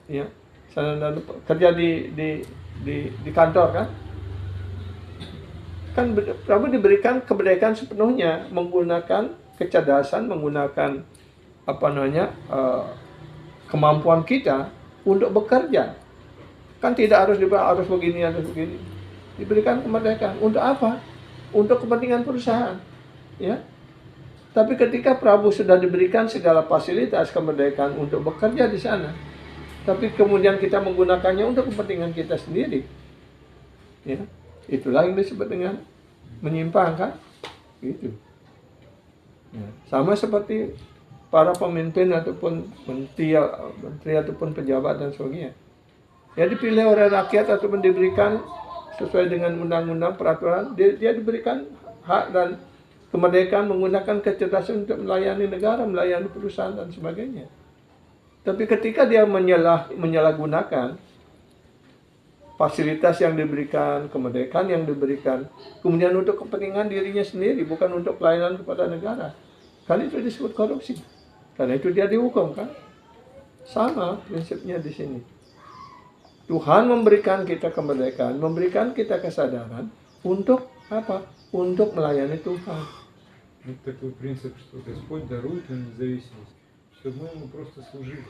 ya, Sanandana kerja di kantor kan? Kan Prabu diberikan kemerdekaan sepenuhnya menggunakan kecerdasan, menggunakan kemampuan kita untuk bekerja. Kan tidak harus begini. Diberikan kemerdekaan untuk apa? Untuk kepentingan perusahaan, ya. Tapi ketika Prabu sudah diberikan segala fasilitas kemerdekaan untuk bekerja di sana, tapi kemudian kita menggunakannya untuk kepentingan kita sendiri, ya, itulah yang disebut dengan menyimpang, kan? Gitu. Ya. Sama seperti para pemimpin ataupun menteri ataupun pejabat dan sebagainya. Ya, dipilih oleh rakyat ataupun diberikan sesuai dengan undang-undang peraturan, dia diberikan hak dan kemerdekaan menggunakan kecerdasan untuk melayani negara, melayani perusahaan dan sebagainya. Tapi ketika dia menyalahgunakan fasilitas yang diberikan, kemerdekaan yang diberikan, kemudian untuk kepentingan dirinya sendiri, bukan untuk pelayanan kepada negara, kan itu disebut korupsi. Karena itu dia dihukum, kan? Sama prinsipnya di sini. Tuhan memberikan kita kemerdekaan, memberikan kita kesadaran untuk apa? Untuk melayani Tuhan. Это такой принцип, что Господь дарует нам независимость, чтобы мы Ему просто служили.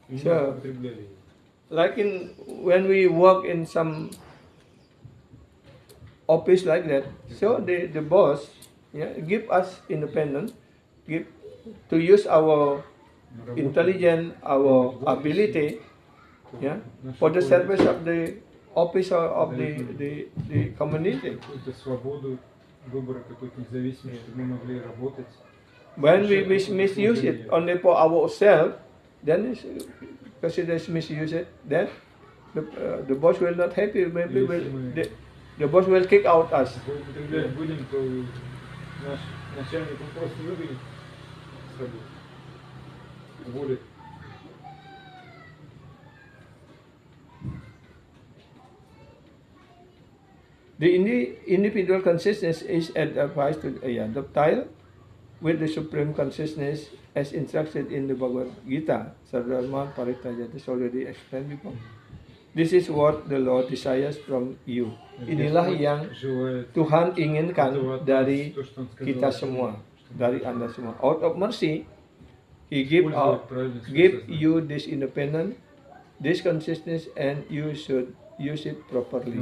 И не употребляли ее. Like when we work in some office like that, so the boss, yeah, give us independence, to use our intelligence, our ability, yeah, for the service of the office of the community. Какую-то свободу выбора, какую-то независимость, чтобы мы могли работать. When we misuse it only for ourselves, then consider misuse it. Then the boss will not happy. Maybe the boss will kick out us. Будем, то наш начальник он просто выгонит с работы. Уволит. The individual consciousness is advised to dovetail with the supreme consciousness as instructed in the Bhagavad Gita. Sarvadharma Parityajya, this already explained before. This is what the Lord desires from you. Inilah yang Tuhan inginkan dari kita semua, dari Anda semua. Out of mercy, He give you this independence, this consciousness, and you should use it properly.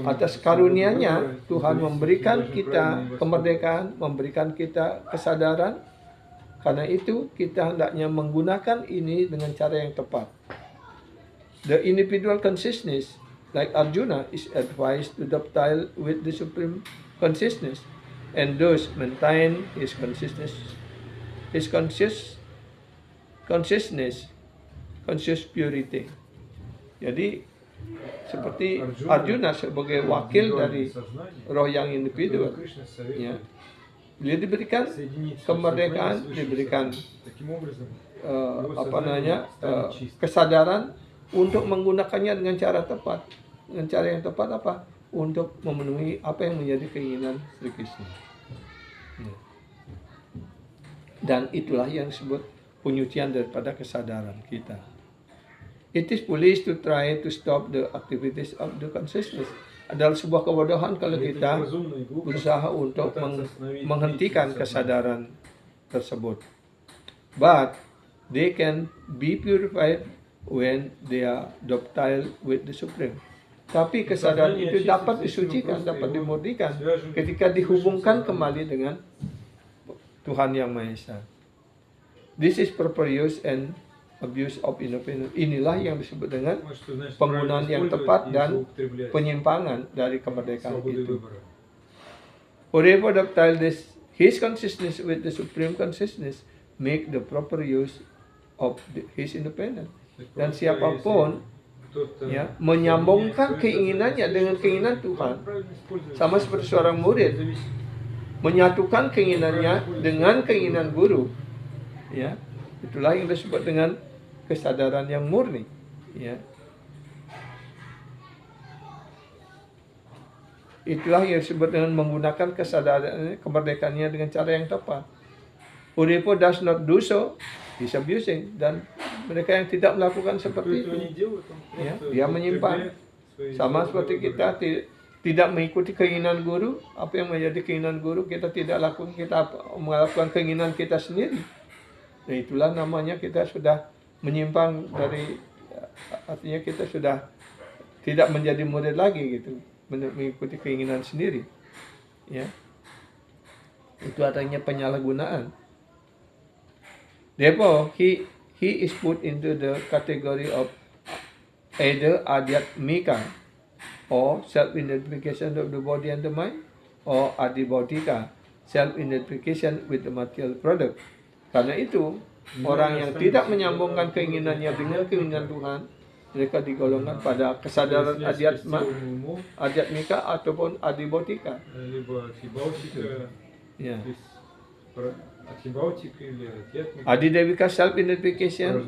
Atas karunia-Nya, Tuhan memberikan kita kemerdekaan, memberikan kita kesadaran. Karena itu, kita hendaknya menggunakan ini dengan cara yang tepat. The individual consciousness, like Arjuna, is advised to dovetail with the supreme consciousness, and thus maintain his consciousness, conscious purity. Jadi, seperti Arjuna sebagai wakil dari roh yang individu, ya, beliau diberikan kemerdekaan, diberikan kesadaran untuk menggunakannya dengan cara tepat. Dengan cara yang tepat apa? Untuk memenuhi apa yang menjadi keinginan Sri Krishna. Dan itulah yang disebut penyucian daripada kesadaran kita. It is foolish to try to stop the activities of the consciousness. Adalah sebuah kebodohan kalau kita berusaha untuk menghentikan kesadaran tersebut. But they can be purified when they are docile with the Supreme. Tapi kesadaran itu dapat disucikan, dapat dimurnikan ketika dihubungkan kembali dengan Tuhan Yang Maha Esa. This is proper use and abuse of independence. Inilah yang disebut dengan penggunaan yang tepat dan penyimpangan dari kemerdekaan itu. Whoever docile his consciousness with the Supreme Consciousness make the proper use of his independence. Dan siapapun ya menyambungkan keinginannya dengan keinginan Tuhan, sama seperti seorang murid menyatukan keinginannya dengan keinginan guru, ya itulah yang disebut dengan kesadaran yang murni, ya itulah yang disebut dengan menggunakan kesadaran kemerdekaannya dengan cara yang tepat. Whoever does not do so is abusing, dan mereka yang tidak melakukan seperti itu, ya, dia menyimpang. Sama seperti kita tidak mengikuti keinginan guru, apa yang menjadi keinginan guru kita tidak lakukan, kita melakukan keinginan kita sendiri. Nah, itulah namanya kita sudah menyimpang dari, artinya kita sudah tidak menjadi murid lagi gitu, mengikuti keinginan sendiri. Ya, itu artinya penyalahgunaan. Therefore, he is put into the category of either adhyatmika or self-identification of the body and the mind, or adibodhika, self-identification with the material product. Karena itu, orang yang tidak menyambungkan keinginannya dengan keinginan Tuhan, mereka digolongkan pada kesadaran adhyatmika ataupun adibodhika. Ya. Adidevika self-identification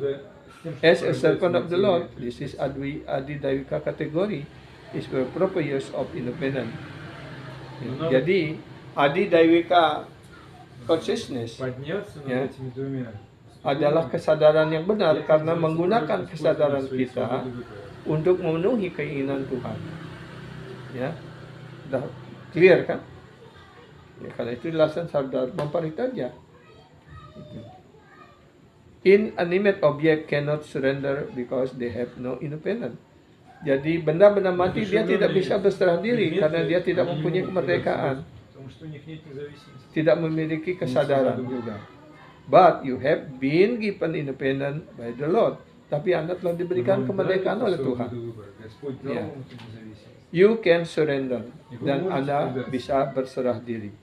as a servant of the Lord. This is Adidevika category is for proper use of independence. Ya. Jadi Adidevika consciousness, ya, adalah kesadaran yang benar karena menggunakan kesadaran kita untuk memenuhi keinginan Tuhan. Ya, sudah clear kan? Ya, karena itu dilaksanakan Sardar Mamparitaja. Inanimate object cannot surrender because they have no independence. Jadi benda-benda mati dia tidak bisa berserah diri karena dia tidak mempunyai kemerdekaan, tidak memiliki kesadaran juga. But you have been given independence by the Lord. Tapi Anda telah diberikan kemerdekaan oleh Tuhan. Ya. You can surrender, dan Anda bisa berserah diri.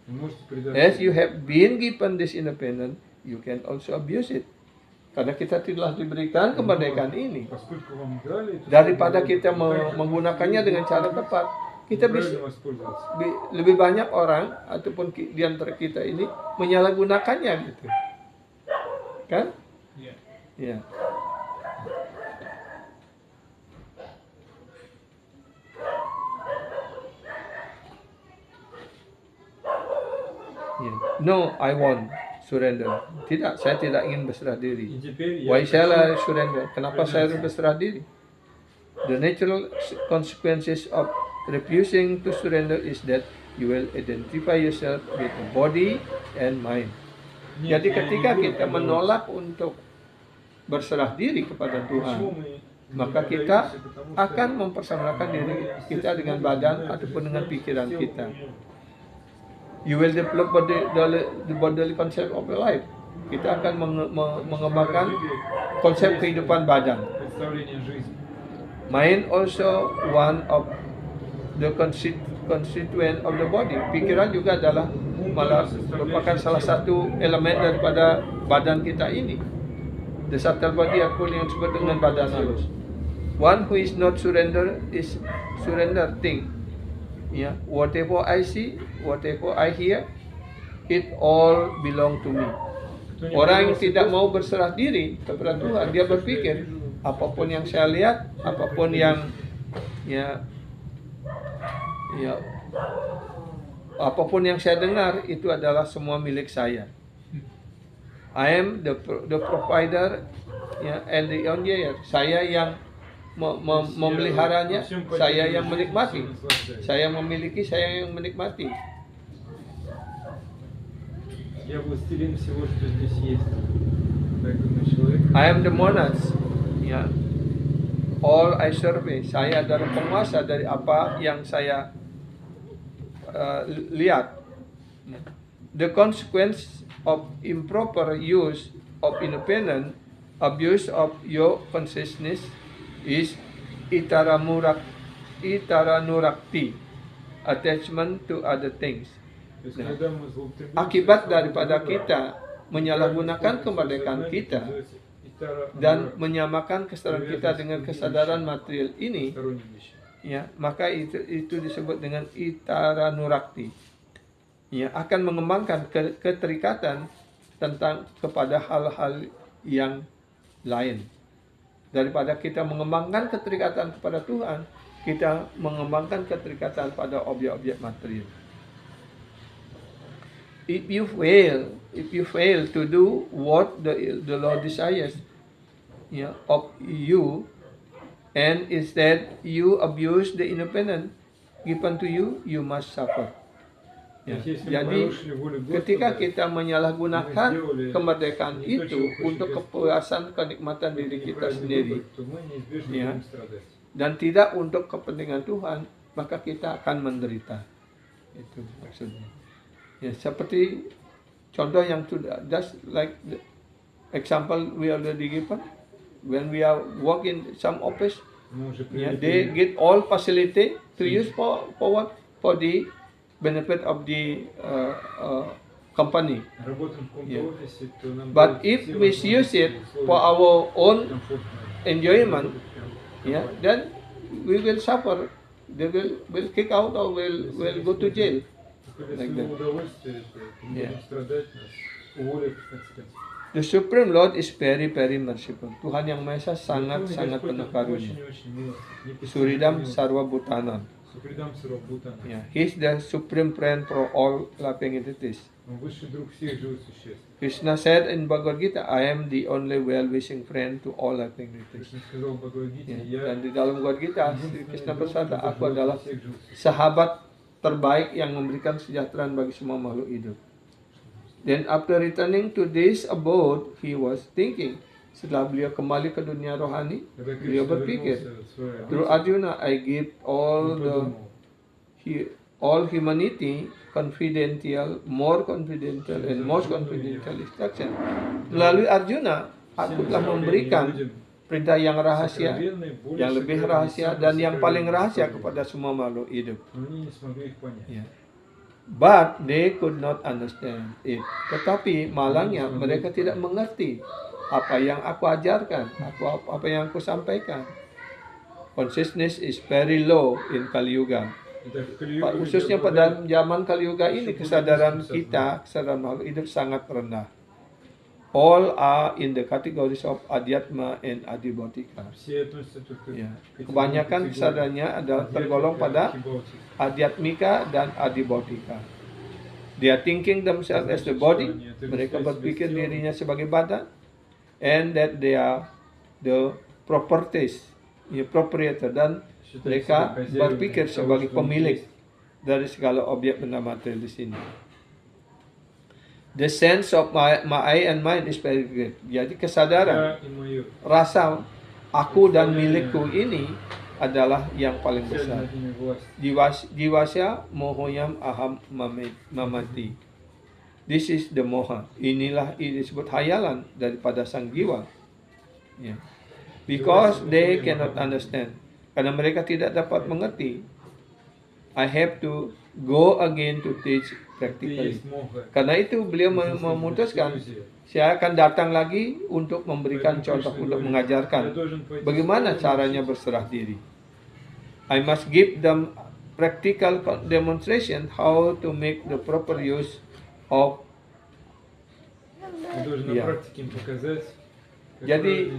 As you have been given this independence, you can also abuse it. Karena kita telah diberikan kemerdekaan ini. Daripada kita menggunakannya dengan cara tepat, kita bisa lebih banyak orang ataupun di antara kita ini menyalahgunakannya gitu. Kan? Iya. Yeah. No, I won't surrender. Tidak, saya tidak ingin berserah diri. Why shall I surrender? Kenapa saya harus berserah diri? The natural consequences of refusing to surrender is that you will identify yourself with the body and mind. Jadi ketika kita menolak untuk berserah diri kepada Tuhan, maka kita akan mempersamakan diri kita dengan badan ataupun dengan pikiran kita. You will develop the bodily concept of your life. Kita akan mengembangkan konsep kehidupan badan. Mind also one of the constituent of the body. Pikiran juga adalah merupakan salah satu elemen daripada badan kita ini. The subtle body ataupun yang disebut dengan badan halus. One who is not surrender is surrender thing. Ya, whatever I see, whatever I hear, it all belong to me. Orang yang tidak mau berserah diri kepada Tuhan, dia berpikir apapun yang saya lihat, apapun yang apapun yang saya dengar itu adalah semua milik saya. I am the provider, ya, and the enjoyer. Saya yang memeliharanya, saya yang menikmati. Saya memiliki, saya yang menikmati. Я властелин всего, что здесь есть. Поэтому человек... I am the monarch. Ya. All I survey. Saya adalah penguasa dari apa yang saya lihat. The consequence of improper use of independent, abuse of your consciousness is itaranurati, attachment to other things. Nah, akibat daripada kita menyalahgunakan kemerdekaan kita dan menyamakan kesadaran kita dengan kesadaran material ini, ya, maka itu disebut dengan itaranurati. Ya, akan mengembangkan keterikatan tentang kepada hal-hal yang lain. Daripada kita mengembangkan keterikatan kepada Tuhan, kita mengembangkan keterikatan pada objek-objek material. If you fail to do what the Lord desires, ya, of you, and instead you abuse the independence given to you, you must suffer. Ya. Jadi ketika kita menyalahgunakan kemerdekaan itu untuk kepuasan kenikmatan diri kita sendiri, ya, dan tidak untuk kepentingan Tuhan, maka kita akan menderita. Itu maksudnya. Ya, seperti contoh yang sudah, just like the example we already given, when we are working some office, yeah, they get all facility to use for what? For the benefit of the company. Yeah. But if we use it for our own enjoyment, yeah, then we will suffer. They will kick out or will go to jail. Like that. Yeah. The Supreme Lord is very, very merciful. Tuhan Yang Maha Esa sangat penuh karunia. Suridam Sarva Bhutanam. Yeah, He is the supreme friend for all living entities. Krishna said in Bhagavad Gita, I am the only well-wishing friend to all living entities. Yeah. Dan di dalam Bhagavad Gita, Krishna bersabda, aku adalah sahabat terbaik yang memberikan kesejahteraan bagi semua makhluk hidup. Then after returning to this abode, he was thinking. Setelah beliau kembali ke dunia rohani, beliau berpikir, through Arjuna, I give all humanity confidential, more confidential, and most confidential instruction. Melalui Arjuna, aku telah memberikan perintah yang rahasia, yang lebih rahasia, dan yang paling rahasia kepada semua makhluk hidup. Yeah. But they could not understand it. Tetapi malangnya mereka tidak mengerti apa yang aku ajarkan, apa yang aku sampaikan. Consciousness is very low in Kali Yuga. Khususnya pada zaman Kali Yuga ini, kesadaran kita, kesadaran makhluk hidup sangat rendah. All are in the categories of Adhyatma and Adhibautika. Ya. Kebanyakan kesadarannya adalah tergolong pada Adhyatmika dan Adhibautika. They are thinking themselves as the body. Mereka berpikir dirinya sebagai badan. And that they are the properties, proprietor, dan mereka berpikir sebagai pemilik dari segala objek benda material di sini. The sense of my I and mine is very great. Jadi kesadaran, rasa aku dan milikku ini adalah yang paling besar. Jiwasya mohoyam aham mamati. This is the moha. Inilah ini disebut hayalan daripada sang jiwa. Yeah. Because they cannot understand. Karena mereka tidak dapat mengerti. I have to go again to teach practically. Karena itu beliau memutuskan, saya akan datang lagi untuk memberikan contoh, untuk mengajarkan bagaimana caranya berserah diri. I must give them practical demonstration how to make the proper use of. Jadi,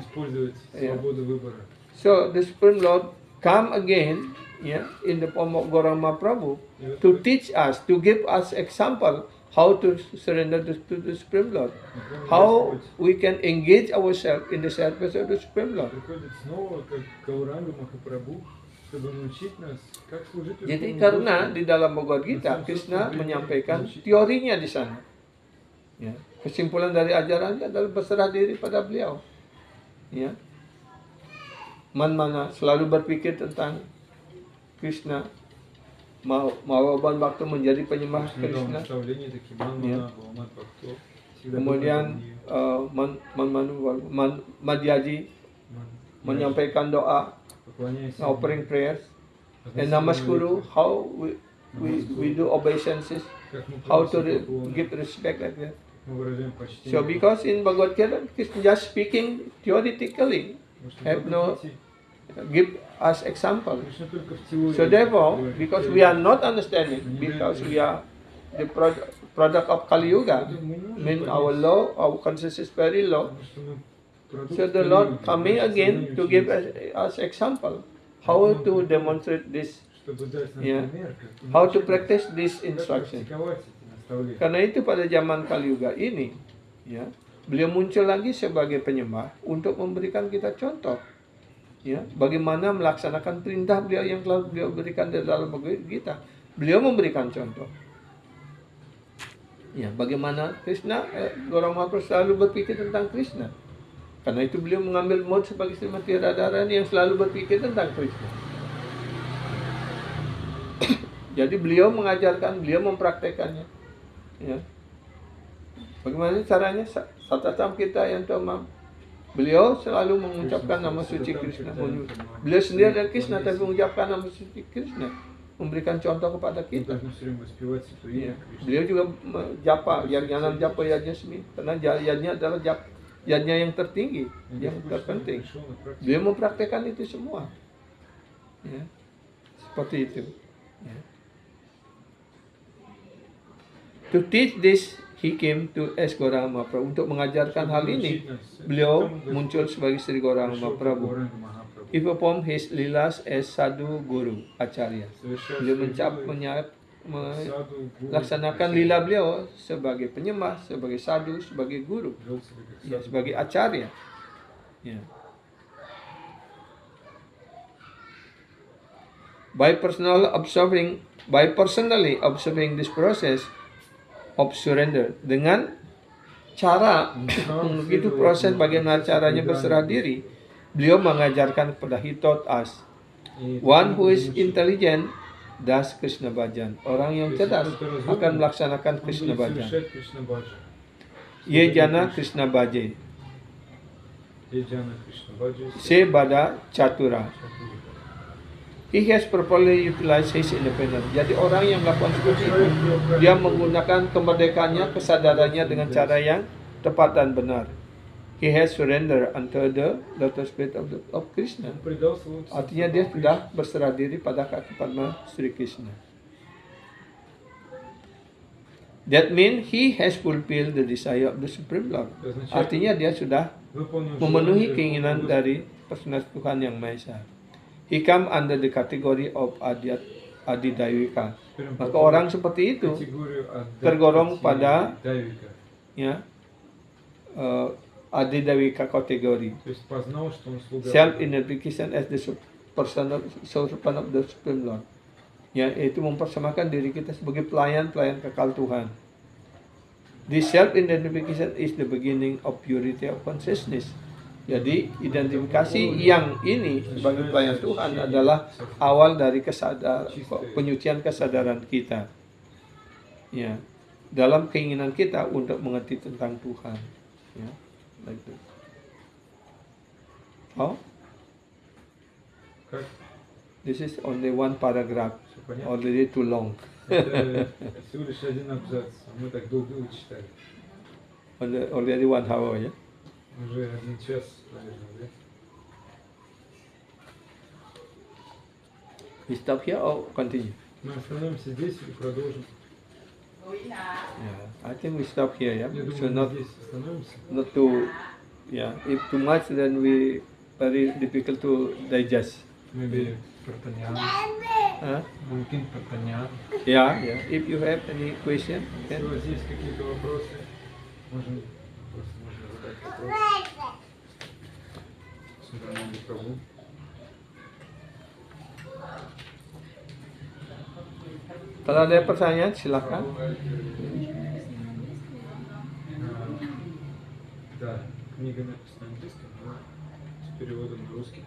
so the Supreme Lord come again, in the form of Gauranga Mahaprabhu to teach us, to give us example how to surrender to the Supreme Lord, how we can engage ourselves in the service of the Supreme Lord. Приходит снова, как Гаурanga Махапрабху, чтобы научить нас, как служить Jadi Верховному karena Господу. di dalam Bhagavad Gita, Krishna menyampaikan teorinya di sana. Ya. Kesimpulan dari ajarannya adalah berserah diri pada beliau. Ya. Mana selalu berpikir tentang Krishna, mau bakti menjadi penyembah Кришна дал Krishna. наставления такие, Нет. Манмана, Бхавамат Бхакто. Всегда Kemudian думай Madhyaji menyampaikan doa, поклоняйся offering prayers, and относительно Namaskuru, молитвы. how we do obeisances, Как мы how to приносим поклоны, give respect like that. мы выражаем почтение. So because in Bhagavad Gita, Krishna just speaking theoretically, Потому что have в no Бхагавад-гите give us example. Кришна только в теории So therefore, говорит. because we are not understanding, because we are the product of Kali Yuga, Мы не можем mean понять, our law, our consciousness is very low. потому что мы продукт So the Lord Кали-юги, coming наше again сознание to give учится, us example, how to demonstrate this, чтобы дать нам yeah, пример, как how to научить нас, practice this как instruction. практиковать эти наставления. Karena itu pada zaman Kali Yuga ini, ya, beliau muncul lagi sebagai penyembah untuk memberikan kita contoh, ya, bagaimana melaksanakan perintah beliau yang telah beliau berikan di dalam Bhagavad Gita. Beliau memberikan contoh. Ya, bagaimana Krishna, Gauranga Mahaprabhu selalu berpikir tentang Krishna. Karena itu beliau mengambil mode sebagai Srimati Radharani yang selalu berpikir tentang Krishna. Jadi beliau mengajarkan, beliau mempraktekannya. Ya. Bagaimana caranya? Satatam kita yang tamam. Beliau selalu mengucapkan nama suci Krishna. Beliau sendiri adalah Krishna, tapi mengucapkan nama suci Krishna. Memberikan contoh kepada Мы kita. должны все время воспевать святое Ya. имя Кришны. Beliau juga japa, yang japa yajna semi. Karena yajna adalah yajna yang tertinggi, И yang Господь terpenting. пришел на практику. Beliau mempraktekkan itu semua. Ya. Seperti itu. Ya. To teach this, he came to S. Gauranga Mahaprabhu. Untuk mengajarkan hal ini, beliau muncul sebagai Sri Gauranga Mahaprabhu. He performed his lilas as Sadhu Guru Acharya. Beliau melaksanakan lila beliau sebagai penyembah, sebagai sadhu, sebagai guru, ya, sebagai acharya. Ya. By personally observing this process of surrender, dengan cara begitu proses bagaimana caranya berserah diri, beliau mengajarkan kepada he taught us, one who is intelligent does Krishna Bhajan. Orang yang cerdas akan melaksanakan Krishna Bhajan. Ye jana Krishna Bhaje, se bada catura. He has properly utilized his independence. Jadi orang yang melakukan seperti itu, dia menggunakan kemerdekaannya, kesadarannya dengan cara yang tepat dan benar. He has surrendered unto the lotus feet of Krishna. Artinya dia sudah berserah diri pada kaki Padma Sri Krishna. That means he has fulfilled the desire of the Supreme Lord. Artinya dia sudah memenuhi keinginan dari personal Tuhan Yang Maha Esa. He come under the category of Adidayvika. Maka orang seperti itu tergolong pada ya Adidayvika kategori. Self-identification as the person of the Supreme Lord. Ya, itu mempersamakan diri kita sebagai pelayan kekal Tuhan. This self-identification is the beginning of purity of consciousness. Jadi identifikasi yang ini sebagai pelayan Tuhan adalah awal dari penyucian kesadaran kita. Ya, dalam keinginan kita untuk mengerti tentang Tuhan. Ya, like that. Oh, this is only one paragraph, already too long. Всего лишь один абзац, мы так долго его читали. Already 1 hour, ya. Уже 1 час, наверное, да? We stop here or continue? Мы остановимся здесь или продолжим? Yeah, I think we stop here, yeah. Я So думаю, not мы здесь остановимся. not too, yeah. If too much, then we very difficult to digest. Maybe Mungkin pertanyaan. Yeah, yeah. If you have any question, Если у can. вас есть какие-то вопросы, можно задать вопрос. Сударнаме Прабу. Kalau ada pertanyaan, silakan. Да, книга написана на английском, но с переводом на русский.